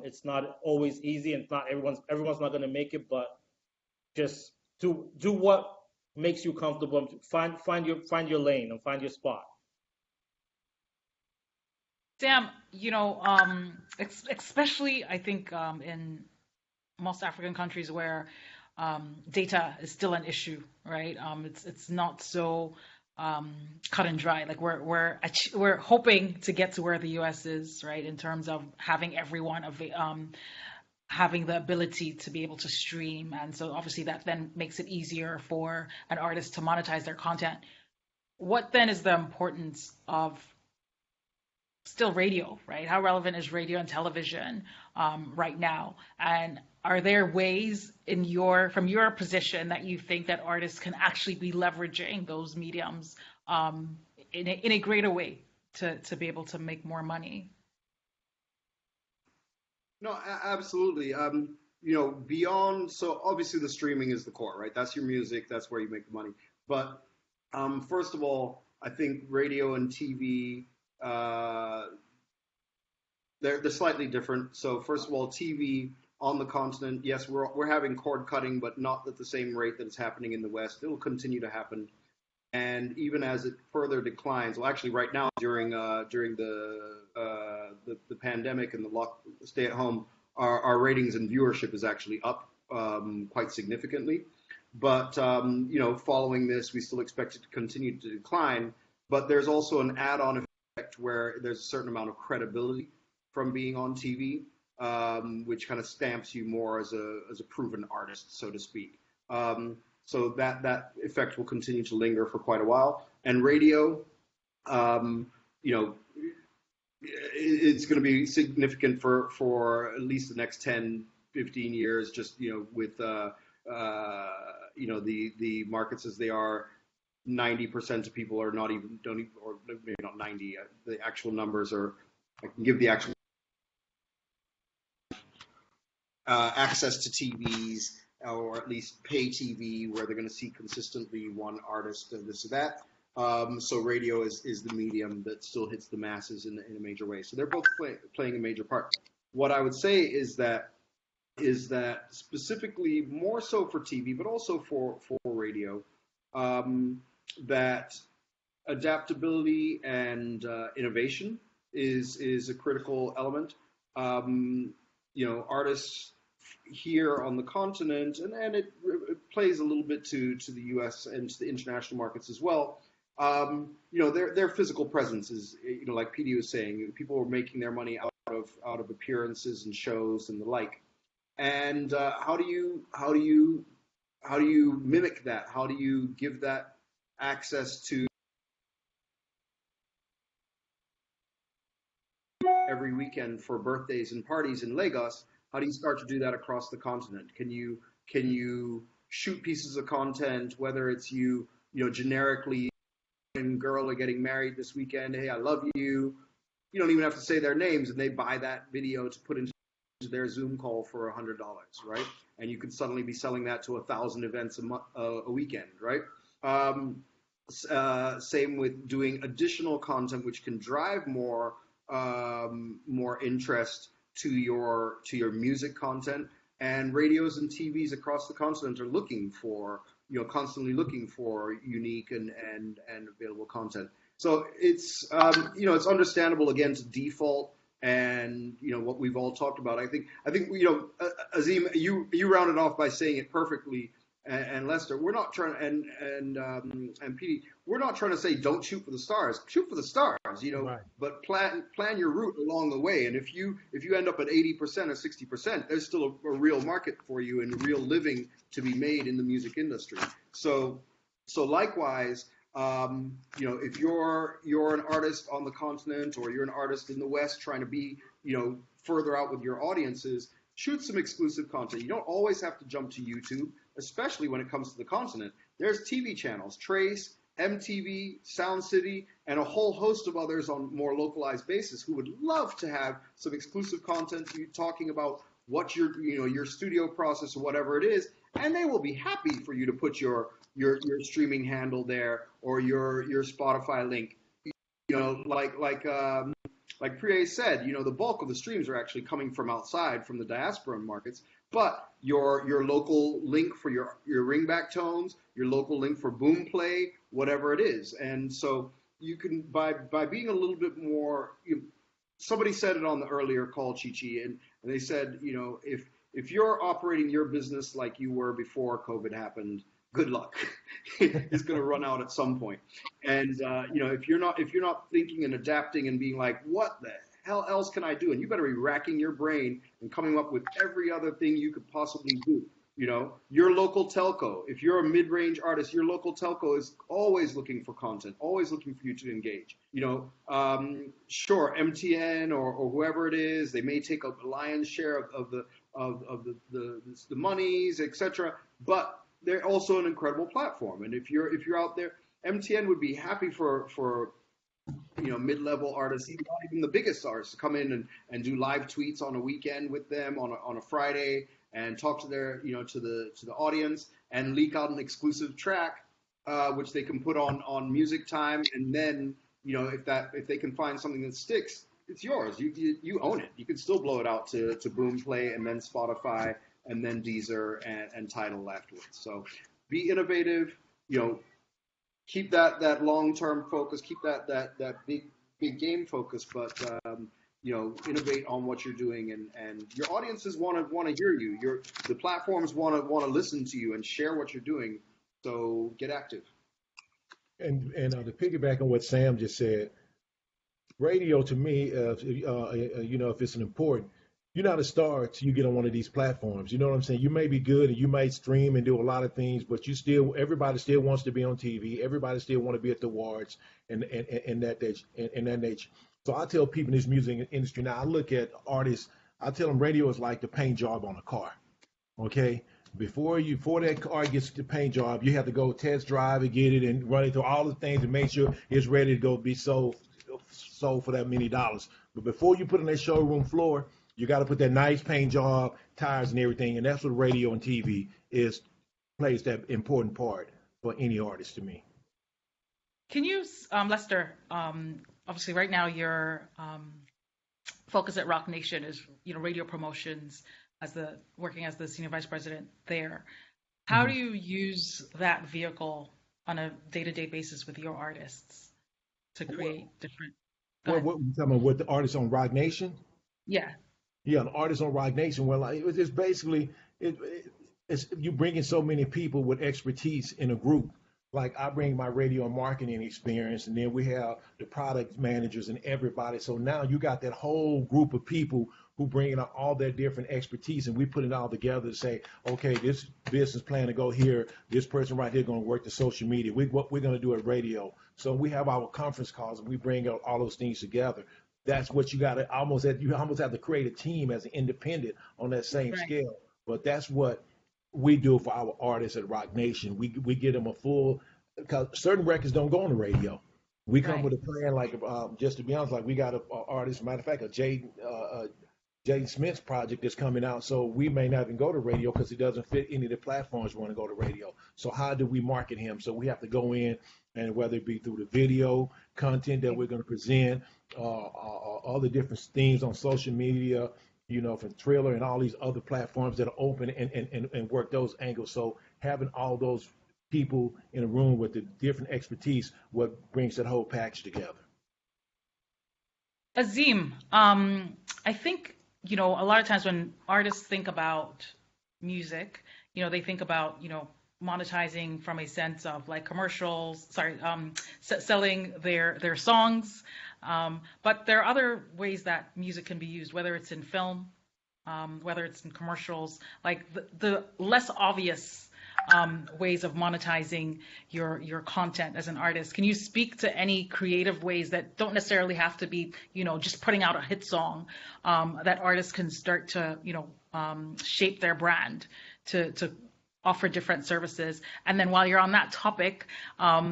It's not always easy, and it's not everyone's not going to make it, but just do what makes you comfortable. Find your lane and find your spot. Sam, especially I think in most African countries where data is still an issue, right? It's not so cut and dry. Like we're hoping to get to where the U.S. is, right, in terms of having everyone having the ability to be able to stream, and so obviously that then makes it easier for an artist to monetize their content. What then is the importance of still radio, right? How relevant is radio and television right now? And are there ways from your position that you think that artists can actually be leveraging those mediums in a greater way to be able to make more money? No, absolutely. Beyond, so obviously the streaming is the core, right? That's your music. That's where you make the money. But first of all, I think radio and TV, they're slightly different. So first of all, TV on the continent, yes, we're having cord cutting, but not at the same rate that it's happening in the West. It will continue to happen, and even as it further declines, well, actually, right now during the pandemic and the stay at home, our ratings and viewership is actually up quite significantly. But following this, we still expect it to continue to decline. But there's also an add-on effect where there's a certain amount of credibility from being on TV, which kind of stamps you more as a proven artist, so to speak. So that effect will continue to linger for quite a while. And radio, it's going to be significant for at least the next 10, 15 years, just, with, the markets as they are. 90% of people are or maybe not 90, the actual numbers are, I can give the actual access to TVs, or at least pay TV, where they're going to see consistently one artist and this or that. So radio is the medium that still hits the masses in a major way. So they're both playing a major part. What I would say is that specifically more so for TV, but also for radio, that adaptability and innovation is a critical element. Artists here on the continent, and it plays a little bit to the U.S. and to the international markets as well. Their physical presence is, like PD was saying, people are making their money out of appearances and shows and the like. And how do you mimic that? How do you give that access to every weekend for birthdays and parties in Lagos? How do you start to do that across the continent? Can you shoot pieces of content, whether it's generically, and girl are getting married this weekend, hey, I love you. You don't even have to say their names, and they buy that video to put into their Zoom call for $100, right? And you could suddenly be selling that to 1,000 events a weekend, right? Same with doing additional content, which can drive more interest to your music content. And radios and TVs across the continent are constantly looking for unique and available content. So it's it's understandable, again, to default, and what we've all talked about. I think Azim, you rounded off by saying it perfectly, and Lester, we're not trying and PD, we're not trying to say don't shoot for the stars. Shoot for the stars, Right. but plan your route along the way. And if you end up at 80% or 60%, there's still a real market for you and a real living to be made in the music industry. So likewise, if you're an artist on the continent or you're an artist in the West trying to be further out with your audiences, shoot some exclusive content. You don't always have to jump to YouTube, especially when it comes to the continent. There's TV channels, Trace, MTV, Sound City, and a whole host of others on more localized basis who would love to have some exclusive content talking about what your studio process or whatever it is, and they will be happy for you to put your streaming handle there or your Spotify link. Like Priye said, the bulk of the streams are actually coming from outside, from the diaspora markets. But your local link for your ringback tones, your local link for boom play, whatever it is, and so you can by being a little bit more. Somebody said it on the earlier call, ChiChi, and they said, if you're operating your business like you were before COVID happened, good luck. It's going to run out at some point. And if you're not thinking and adapting and being like, what the hell else can I do? And you better be racking your brain and coming up with every other thing you could possibly do. Your local telco, if you're a mid-range artist, your local telco is always looking for content, always looking for you to engage. Sure, MTN or whoever it is, they may take a lion's share of the monies, etc. But they're also an incredible platform. And if you're out there, MTN would be happy for mid-level artists, not even the biggest artists, to come in and do live tweets on a weekend with them on a Friday and talk to their to the audience and leak out an exclusive track which they can put on Music Time, and then if they can find something that sticks, it's yours. You own it. You can still blow it out to Boomplay and then Spotify and then Deezer and Tidal afterwards. So be innovative. Keep that long-term focus. Keep that big game focus, but innovate on what you're doing, and your audiences want to hear you. The platforms want to listen to you and share what you're doing. So get active. And to piggyback on what Sam just said, radio to me, if it's an important, you're not a star till you get on one of these platforms. You know what I'm saying? You may be good and you might stream and do a lot of things, but everybody still wants to be on TV. Everybody still want to be at the awards and that nature. So I tell people in this music industry now, I look at artists, I tell them radio is like the paint job on a car. Okay? Before that car gets the paint job, you have to go test drive and get it and run it through all the things to make sure it's ready to go be sold for that many dollars. But before you put it on that showroom floor, you got to put that nice paint job, tires and everything, and that's what radio and TV plays that important part for any artist to me. Can you, Lester, obviously right now your focus at Rock Nation is radio promotions, working as the senior vice president there. How do you use that vehicle on a day-to-day basis with your artists to create different? What you talking about? With the artists on Rock Nation? Yeah. Yeah, the artists on Rock Nation. Well, it's basically it's you bringing so many people with expertise in a group. Like I bring my radio and marketing experience, and then we have the product managers and everybody. So now you got that whole group of people who bring in all their different expertise, and we put it all together to say, okay, this business plan to go here. This person right here going to work the social media. What we're going to do at radio. So we have our conference calls, and we bring out all those things together. That's what you got to you almost have to create a team as an independent on that same scale. But that's what we do for our artists at Rock Nation. We get them a full, because certain records don't go on the radio. We come with a plan, like just to be honest, like we got an artist, matter of fact, a Jaden Smith's project that's coming out. So we may not even go to radio because it doesn't fit any of the platforms we want to go to radio. So how do we market him? So we have to go in, and whether it be through the video content that we're going to present, all the different things on social media, from Triller and all these other platforms that are open and work those angles. So having all those people in a room with the different expertise, what brings that whole package together. Azim, I think, a lot of times when artists think about music, they think about, monetizing from a sense of like commercials, selling their songs. But there are other ways that music can be used, whether it's in film, whether it's in commercials, like the less obvious ways of monetizing your content as an artist. Can you speak to any creative ways that don't necessarily have to be, just putting out a hit song, that artists can start to, shape their brand to offer different services? And then while you're on that topic,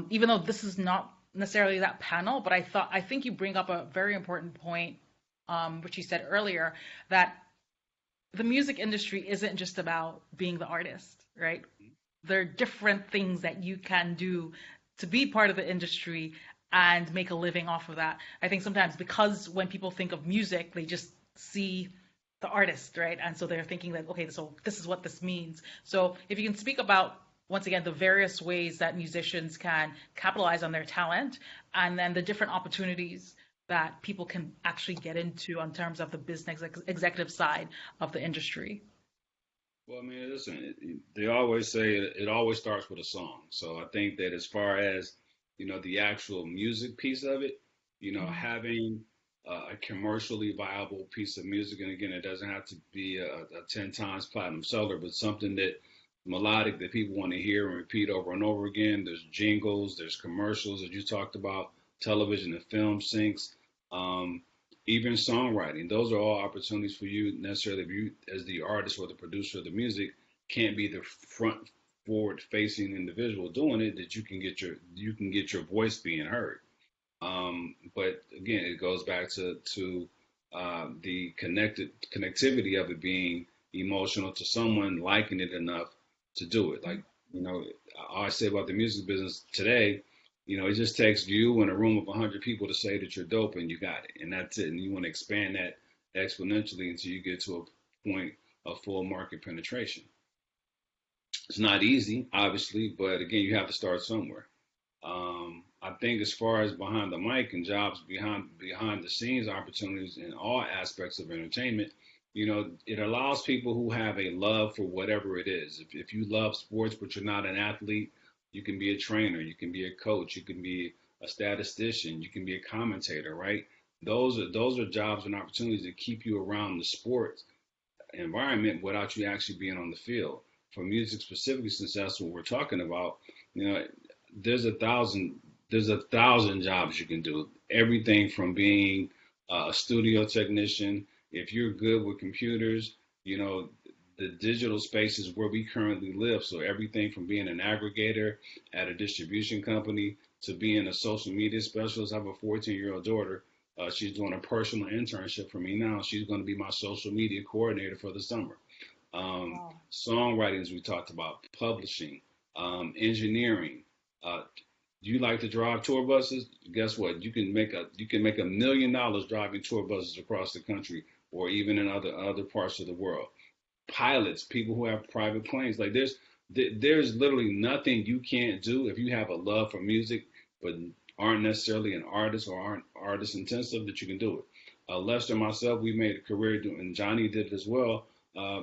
even though this is not necessarily that panel, but I think you bring up a very important point, which you said earlier, that the music industry isn't just about being the artist, right? There are different things that you can do to be part of the industry and make a living off of that. I think sometimes because when people think of music, they just see the artist, right? And so they're thinking that, okay, so this is what this means. So if you can speak about, once again, the various ways that musicians can capitalize on their talent, and then the different opportunities that people can actually get into in terms of the business executive side of the industry. Well, I mean, listen, they always say it always starts with a song. So I think that as far as, the actual music piece of it, having a commercially viable piece of music, and again, it doesn't have to be a 10 times platinum seller, but something that melodic that people want to hear and repeat over and over again. There's jingles, there's commercials that you talked about, television and film syncs, even songwriting. Those are all opportunities for you. Necessarily, if you, as the artist or the producer of the music, can't be the front forward facing individual doing it, that you can get your voice being heard. But again, it goes back to the connectivity of it being emotional to someone liking it enough to do it. Like, I say about the music business today, it just takes you in a room of 100 people to say that you're dope and you got it. And that's it. And you want to expand that exponentially until you get to a point of full market penetration. It's not easy, obviously, but again, you have to start somewhere. I think as far as behind the mic and jobs behind the scenes opportunities in all aspects of entertainment, it allows people who have a love for whatever it is. If you love sports, but you're not an athlete, you can be a trainer, you can be a coach, you can be a statistician, you can be a commentator, right? Those are jobs and opportunities that keep you around the sports environment without you actually being on the field. For music specifically, since that's what we're talking about, there's a thousand jobs you can do. Everything from being a studio technician. If you're good with computers, the digital space is where we currently live. So everything from being an aggregator at a distribution company to being a social media specialist. I have a 14-year-old daughter. She's doing a personal internship for me now. She's going to be my social media coordinator for the summer. Wow. Songwriting, as we talked about, publishing, engineering. You like to drive tour buses? Guess what? You can make $1 million driving tour buses across the country, or even in other parts of the world. Pilots, people who have private planes. Like there's literally nothing you can't do if you have a love for music, but aren't necessarily an artist or aren't artist intensive, that you can do it. Lester and myself, we made a career doing, and Johnny did it as well,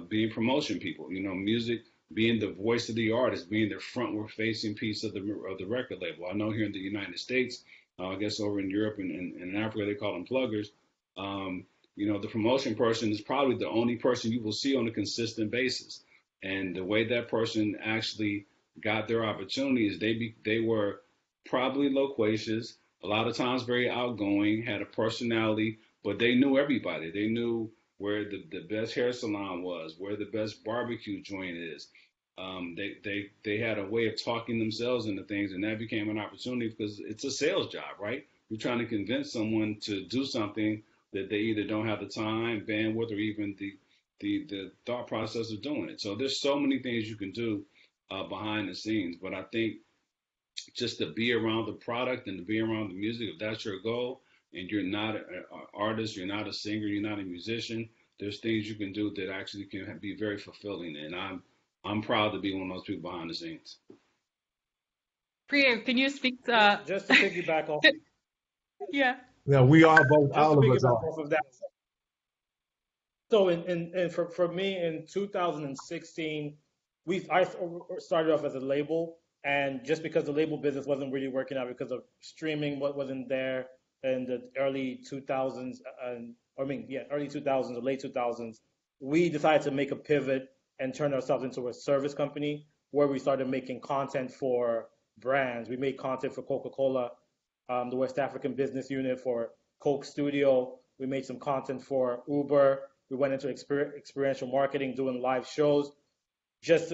being promotion people. Music, being the voice of the artist, being the frontward-facing piece of the record label. I know here in the United States, I guess over in Europe and in Africa, they call them pluggers. The promotion person is probably the only person you will see on a consistent basis. And the way that person actually got their opportunities, they were probably loquacious, a lot of times very outgoing, had a personality, but they knew everybody. They knew where the best hair salon was, where the best barbecue joint is. They had a way of talking themselves into things, and that became an opportunity because it's a sales job, right? You're trying to convince someone to do something that they either don't have the time, bandwidth, or even the thought process of doing it. So there's so many things you can do behind the scenes, but I think just to be around the product and to be around the music, if that's your goal, and you're not an artist, you're not a singer, you're not a musician, there's things you can do that actually can be very fulfilling. And I'm proud to be one of those people behind the scenes. Priya, can you speak to... Just to piggyback off. Yeah. Yeah, we are both. Just all to of us piggyback are. off of that. So for me in 2016, I started off as a label, and just because the label business wasn't really working out because of streaming, what wasn't there in the early 2000s, early 2000s or late 2000s, we decided to make a pivot and turn ourselves into a service company where we started making content for brands. We made content for Coca-Cola, the West African business unit, for Coke Studio. We made some content for Uber. We went into experiential marketing, doing live shows, just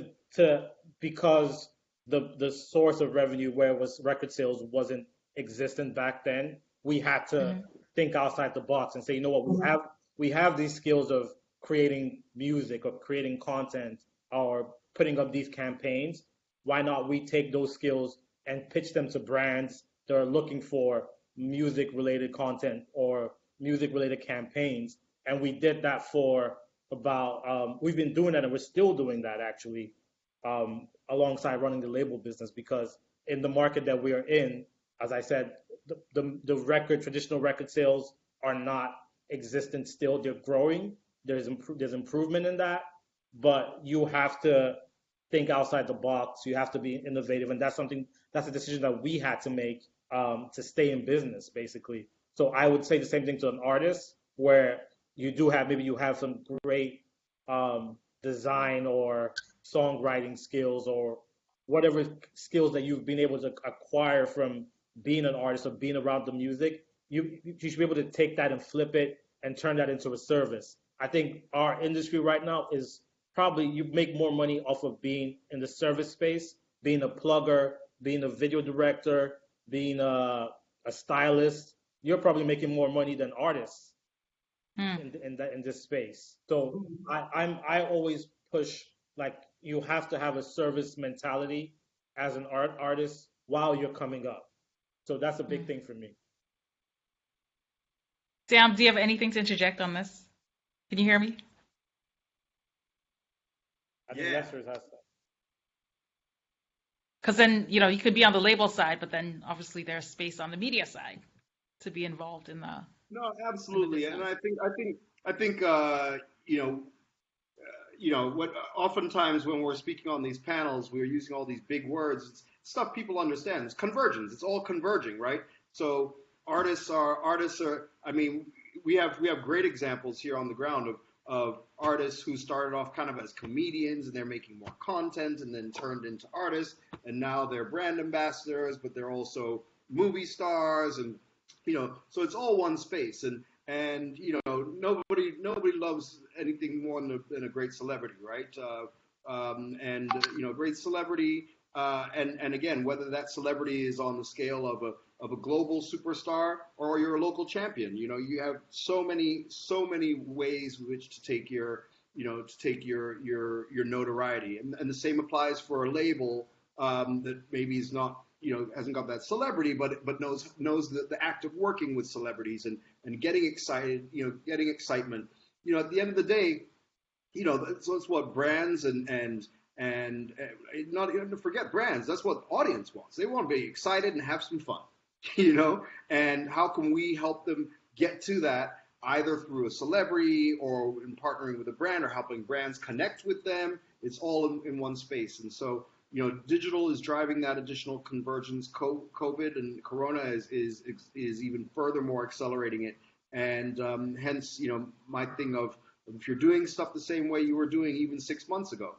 because the source of revenue, where it was record sales, wasn't existent back then. We had to think outside the box and say, you know what, we have these skills of creating music or creating content or putting up these campaigns. Why not we take those skills and pitch them to brands that are looking for music related content or music related campaigns? And we did that for about, we've been doing that, and we're still doing that actually, alongside running the label business, because in the market that we are in, as I said, the traditional record sales are not existent still. They're growing. There's improvement in that, but you have to think outside the box. You have to be innovative, and that's a decision that we had to make to stay in business, basically. So I would say the same thing to an artist, where you have some great design or songwriting skills or whatever skills that you've been able to acquire from being an artist or being around the music. You should be able to take that and flip it and turn that into a service. I think our industry right now is probably, you make more money off of being in the service space, being a plugger, being a video director, being a stylist. You're probably making more money than artists in this space. So I always push, like, you have to have a service mentality as an artist while you're coming up. So that's a big thing for me. Sam, do you have anything to interject on this? Can you hear me? I think Lester has that. Because then, you could be on the label side, but then obviously there's space on the media side to be involved in the. No, absolutely, and I think what oftentimes when we're speaking on these panels, we're using all these big words. It's stuff people understand. It's convergence. It's all converging, right? So artists are. I mean, we have great examples here on the ground of artists who started off kind of as comedians, and they're making more content and then turned into artists, and now they're brand ambassadors, but they're also movie stars, and so it's all one space, and nobody loves anything more than a great celebrity, right? Great celebrity, and again, whether that celebrity is on the scale of a global superstar or you're a local champion, you have so many ways in which to take your notoriety, and the same applies for a label that maybe is not, hasn't got that celebrity, but knows the act of working with celebrities and getting excited, getting excitement. At the end of the day, so it's what brands and not even to forget brands. That's what the audience wants. They want to be excited and have some fun, and how can we help them get to that, either through a celebrity or in partnering with a brand or helping brands connect with them. It's all in one space. And so, digital is driving that additional convergence. COVID and Corona is even furthermore accelerating it. And hence, my thing of, if you're doing stuff the same way you were doing even 6 months ago,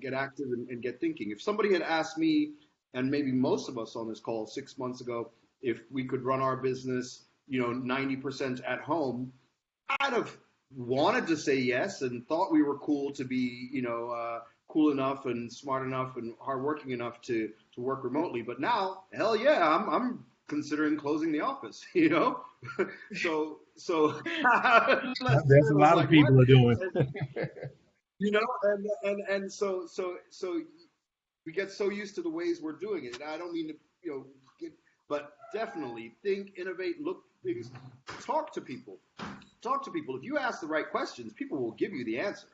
get active and get thinking. If somebody had asked me, and maybe most of us on this call 6 months ago, if we could run our business, 90% at home, I'd have wanted to say yes and thought we were cool to be, cool enough and smart enough and hardworking enough to work remotely. But now, hell yeah, I'm considering closing the office, So that's a lot of people are doing. And so we get so used to the ways we're doing it. And I don't mean to, but definitely think, innovate, look, talk to people. If you ask the right questions, people will give you the answer.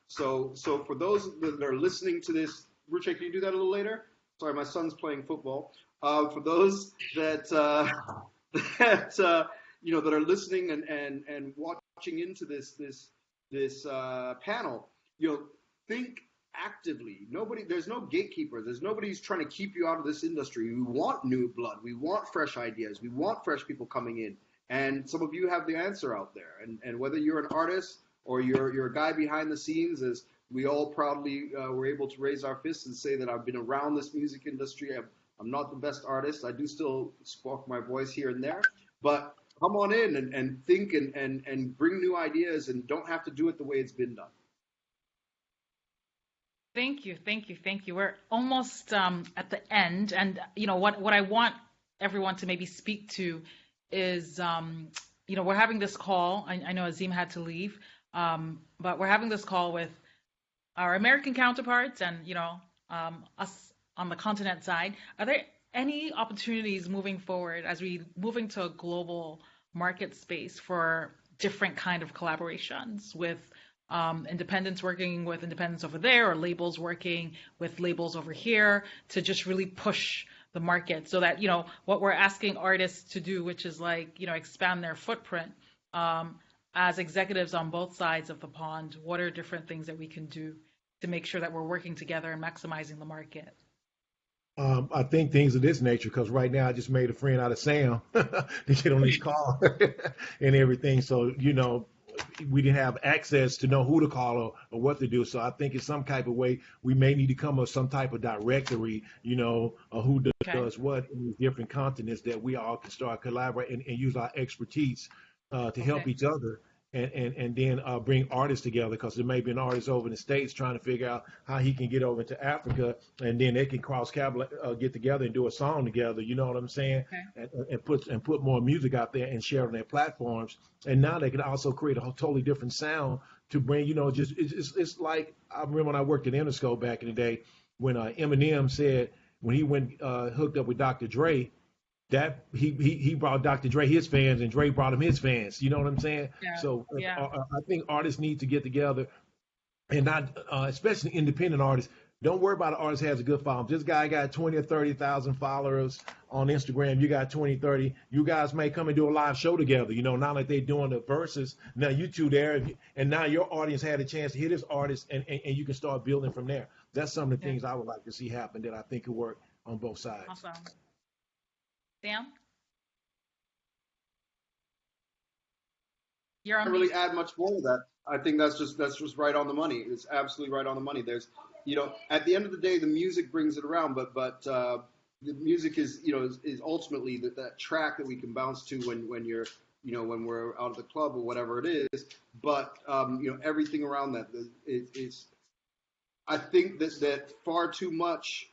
So for those that are listening to this, Ruche, can you do that a little later? Sorry, my son's playing football. For those that that are listening and watching into this panel, think actively. There's no gatekeeper. There's nobody who's trying to keep you out of this industry. We want new blood. We want fresh ideas. We want fresh people coming in. And some of you have the answer out there. And whether you're an artist or you're a guy behind the scenes, as we all proudly were able to raise our fists and say that I've been around this music industry. I'm not the best artist. I do still spark my voice here and there. But come on in and think and bring new ideas, and don't have to do it the way it's been done. Thank you. We're almost at the end, and what I want everyone to maybe speak to is we're having this call. I know Azim had to leave, but we're having this call with our American counterparts and us on the continent side. Are there any opportunities moving forward as we move into a global market space for different kind of collaborations with independents working with independents over there, or labels working with labels over here, to just really push the market, so that what we're asking artists to do, which is expand their footprint, as executives on both sides of the pond, what are different things that we can do to make sure that we're working together and maximizing the market? I think things of this nature, because right now I just made a friend out of Sam to get on this call and everything. So, we didn't have access to know who to call or what to do. So I think in some type of way, we may need to come up with some type of directory, who does what in these different continents, that we all can start collaborating and use our expertise to help each other. And then bring artists together, because there may be an artist over in the States trying to figure out how he can get over to Africa, and then they can get together and do a song together. You know what I'm saying? Okay. And put more music out there and share on their platforms. And now they can also create a totally different sound to bring. It's like, I remember when I worked at Interscope back in the day, when Eminem said when he went hooked up with Dr. Dre, that he brought Dr. Dre his fans, and Dre brought him his fans. You know what I'm saying? Yeah. So I think artists need to get together, and not especially independent artists. Don't worry about an artist has a good following. This guy got 20 or 30,000 followers on Instagram. You got 20, 30. You guys may come and do a live show together. Not like they're doing the verses. Now you two there, and now your audience had a chance to hear this artist, and you can start building from there. That's some of the things I would like to see happen that I think could work on both sides. Awesome. Sam? You're on. I can't really add much more to that. I think that's just right on the money. It's absolutely right on the money. There's, at the end of the day, the music brings it around, but the music is ultimately that track that we can bounce to when you're, when we're out of the club or whatever it is. But everything around that is. I think that far too much.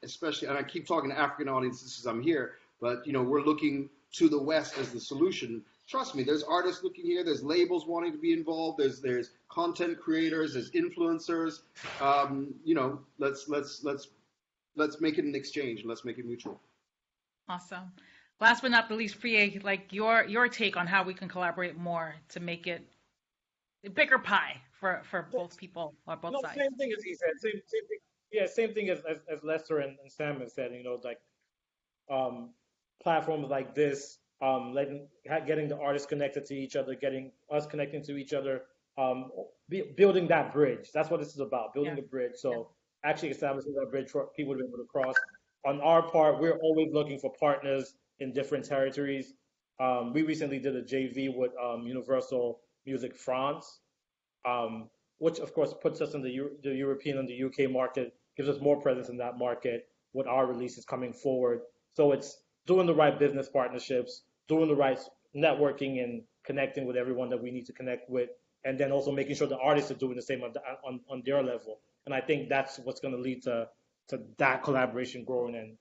Especially, and I keep talking to African audiences because I'm here, but we're looking to the West as the solution. Trust me, there's artists looking here, there's labels wanting to be involved, there's content creators, there's influencers. Let's make it an exchange, let's make it mutual. Awesome. Last but not the least, Priya, your take on how we can collaborate more to make it a bigger pie for both people or both sides. Same thing as he said. Same thing. Yeah, same thing as Lester and Sam have said. Platforms like this, getting the artists connected to each other, getting us connecting to each other, building that bridge. That's what this is about, building a bridge. So actually establishing that bridge for people to be able to cross. On our part, we're always looking for partners in different territories. We recently did a JV with Universal Music France, which of course puts us in the European and the UK market, gives us more presence in that market with our releases coming forward. So it's doing the right business partnerships, doing the right networking and connecting with everyone that we need to connect with, and then also making sure the artists are doing the same on their level. And I think that's what's going to lead to that collaboration growing and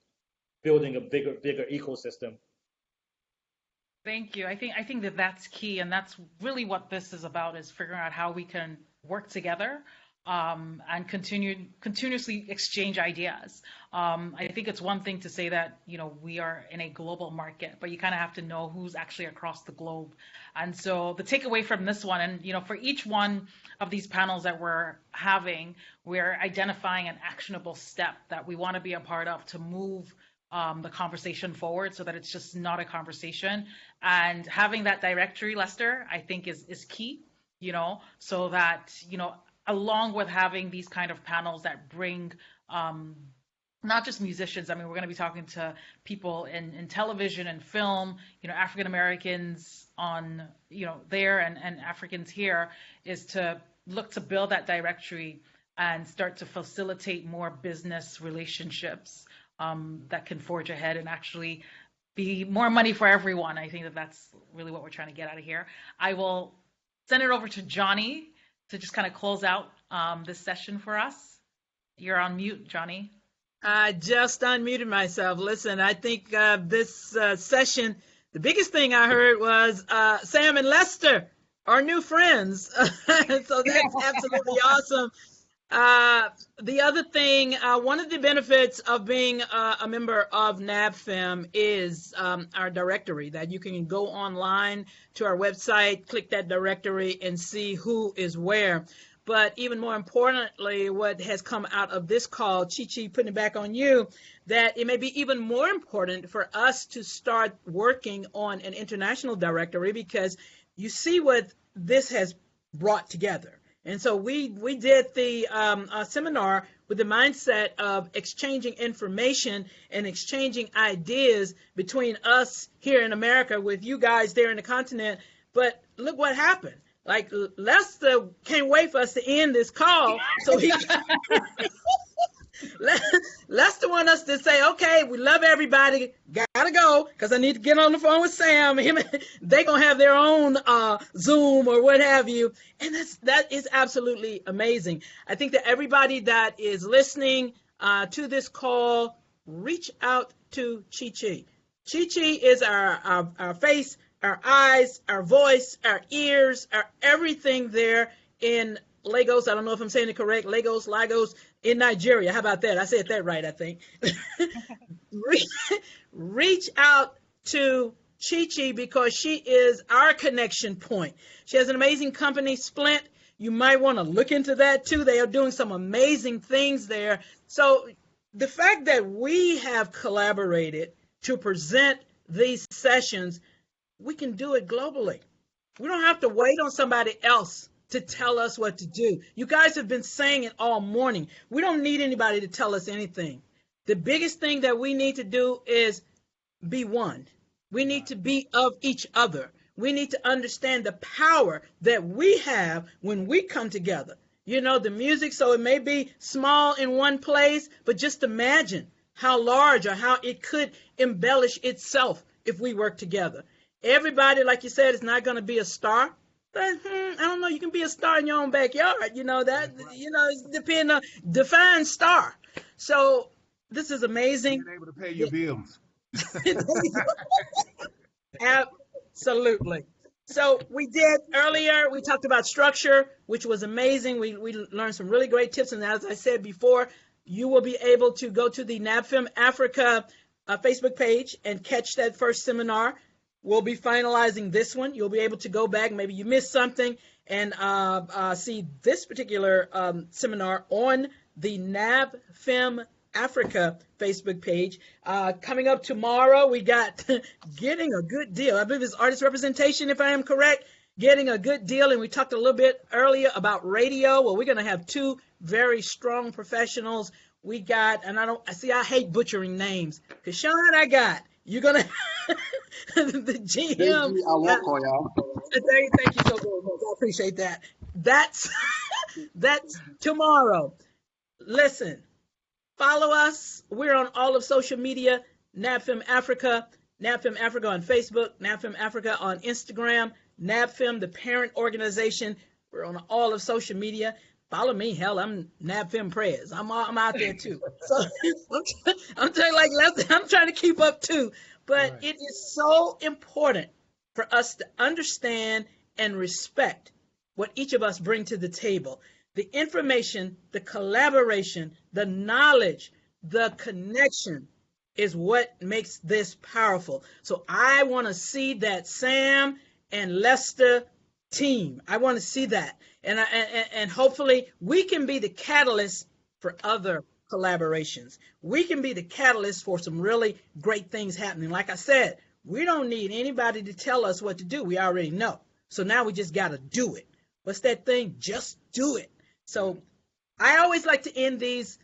building a bigger ecosystem. Thank you. I think that's key, and that's really what this is about, is figuring out how we can work together and continuously exchange ideas. I think it's one thing to say that, we are in a global market, but you kind of have to know who's actually across the globe. And so the takeaway from this one, and, for each one of these panels that we're having, we're identifying an actionable step that we want to be a part of to move the conversation forward, so that it's just not a conversation. And having that directory, Lester, I think is key, so that, along with having these kind of panels that bring not just musicians. I mean, we're going to be talking to people in television and film, African Americans on, there and Africans here, is to look to build that directory and start to facilitate more business relationships that can forge ahead and actually be more money for everyone. I think that's really what we're trying to get out of here. I will send it over to Johnny to just kind of close out this session for us. You're on mute, Johnny. I just unmuted myself. Listen, I think this session, the biggest thing I heard was Sam and Lester are new friends. So that's absolutely awesome. The other thing, one of the benefits of being a member of NABFEME is our directory, that you can go online to our website, click that directory, and see who is where. But even more importantly, what has come out of this call, ChiChi, putting it back on you, that it may be even more important for us to start working on an international directory, because you see what this has brought together. And so we did the seminar with the mindset of exchanging information and exchanging ideas between us here in America with you guys there in the continent. But look what happened. Like, Lester can't wait for us to end this call, so he Lester want us to say, okay, we love everybody, gotta go, because I need to get on the phone with Sam. They gonna have their own Zoom or what have you, and that is absolutely amazing. I think that everybody that is listening to this call, reach out to ChiChi. ChiChi is our face, our eyes, our voice, our ears, our everything there in Lagos. I don't know if I'm saying it correct. Lagos in Nigeria. How about that? I said that right, I think. Reach out to ChiChi, because she is our connection point. She has an amazing company, Splint. You might want to look into that too. They are doing some amazing things there. So the fact that we have collaborated to present these sessions, we can do it globally. We don't have to wait on somebody else to tell us what to do. You guys have been saying it all morning. We don't need anybody to tell us anything. The biggest thing that we need to do is be one. We need to be of each other. We need to understand the power that we have when we come together. The music, so it may be small in one place, but just imagine how large or how it could embellish itself if we work together. Everybody, like you said, is not going to be a star. But I don't know, you can be a star in your own backyard. It depends on define star. So this is amazing. Being able to pay your bills. Absolutely. So we did earlier, we talked about structure, which was amazing. We learned some really great tips. And as I said before, you will be able to go to the NABFEME Africa Facebook page and catch that first seminar. We'll be finalizing this one. You'll be able to go back. Maybe you missed something and see this particular seminar on the NABFEME Africa Facebook page. Coming up tomorrow, we got Getting a Good Deal. I believe it's artist representation, if I am correct. Getting a Good Deal. And we talked a little bit earlier about radio. Well, we're going to have two very strong professionals. We got, and I hate butchering names. Because Sean, I got, you're going to, the GM. ChiChi Owoko, y'all. Thank you so very much. I appreciate that. That's tomorrow. Listen, follow us. We're on all of social media, NABFEME Africa on Facebook, NABFEME Africa on Instagram, NABFEME, the parent organization. We're on all of social media. Follow me. Hell, I'm NABFEME Prayers. I'm out there too. So I'm telling you, like Leslie, I'm trying to keep up too. But right. It is so important for us to understand and respect what each of us bring to the table. The information, the collaboration, the knowledge, the connection is what makes this powerful. So I want to see that Sam and Lester team. I want to see that. And hopefully we can be the catalyst for other collaborations. We can be the catalyst for some really great things happening. Like I said, we don't need anybody to tell us what to do. We already know. So now we just got to do it. What's that thing? Just do it. So I always like to end these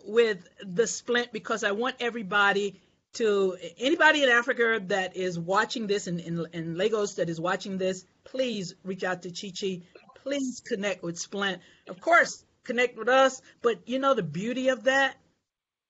with the splint because I want anybody in Africa that is watching this and in Lagos that is watching this, please reach out to ChiChi. Please connect with Splint. Of course, connect with us, but you know the beauty of that?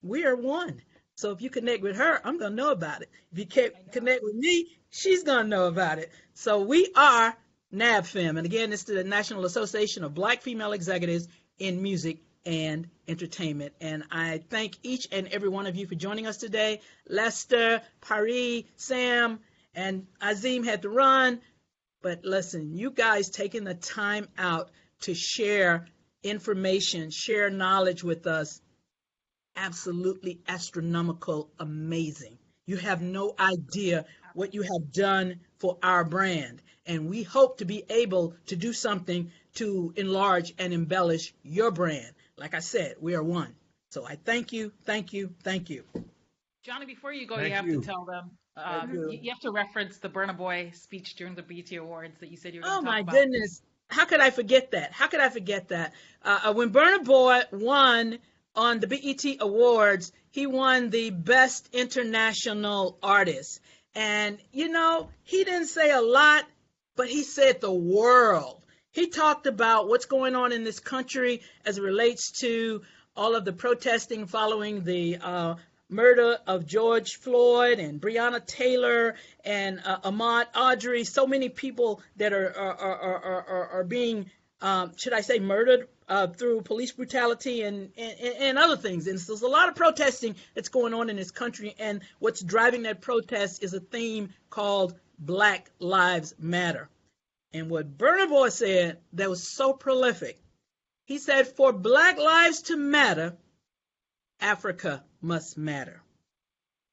We are one. So if you connect with her, I'm going to know about it. If you can't connect with me, she's going to know about it. So we are NABFEME. And again, it's the National Association of Black Female Executives in Music and Entertainment. And I thank each and every one of you for joining us today. Lester, Paris, Sam, and Azim had to run. But listen, you guys taking the time out to share information, share knowledge with us, absolutely astronomical, amazing. You have no idea what you have done for our brand. And we hope to be able to do something to enlarge and embellish your brand. Like I said, we are one. So I thank you, thank you, thank you. Johnny, before you go, Thank you have you. to tell them. you. You have to reference the Burna Boy speech during the BET Awards that you said you were going Oh to talk my about. goodness. How could I forget that? How could I forget that? When Burna Boy won on the BET Awards, he won the Best International Artist. And, you know, he didn't say a lot, but he said the world. He talked about what's going on in this country as it relates to all of the protesting following the murder of George Floyd and Breonna Taylor and Ahmaud Arbery. So many people that are being, should I say, murdered through police brutality and other things. And so there's a lot of protesting that's going on in this country. And what's driving that protest is a theme called Black Lives Matter. And what Burna Boy said that was so prolific, he said, for Black lives to matter, Africa must matter.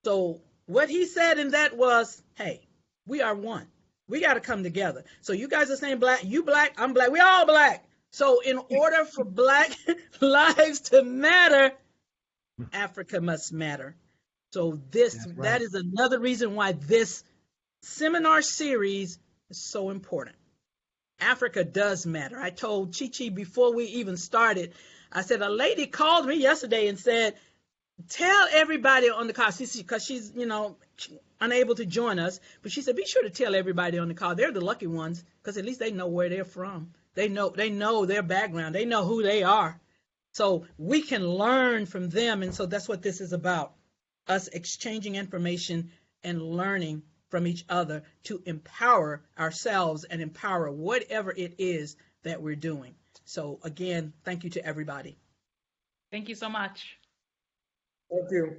So what he said in that was, hey, we are one. We got to come together. So you guys are saying black, you black, I'm black, we all black. So in order for Black lives to matter, Africa must matter. So that is another reason why this seminar series is so important. Africa does matter. I told ChiChi before we even started, I said, a lady called me yesterday and said, tell everybody on the call, because she's, you know, unable to join us, but she said, be sure to tell everybody on the call. They're the lucky ones, because at least they know where they're from. They know their background. They know who they are. So we can learn from them. And so that's what this is about, us exchanging information and learning from each other to empower ourselves and empower whatever it is that we're doing. So again, thank you to everybody. Thank you so much. Thank you.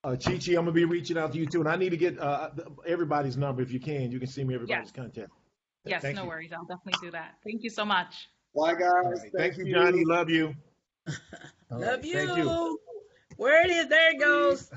ChiChi, I'm gonna be reaching out to you too, and I need to get everybody's number if you can. You can send me everybody's contact. Yes, Thank no you. worries. I'll definitely do that. Thank you so much. Bye, guys. All right. Thank you, Johnny. Love you. All Love right. you. Thank you. Where it is, there it goes.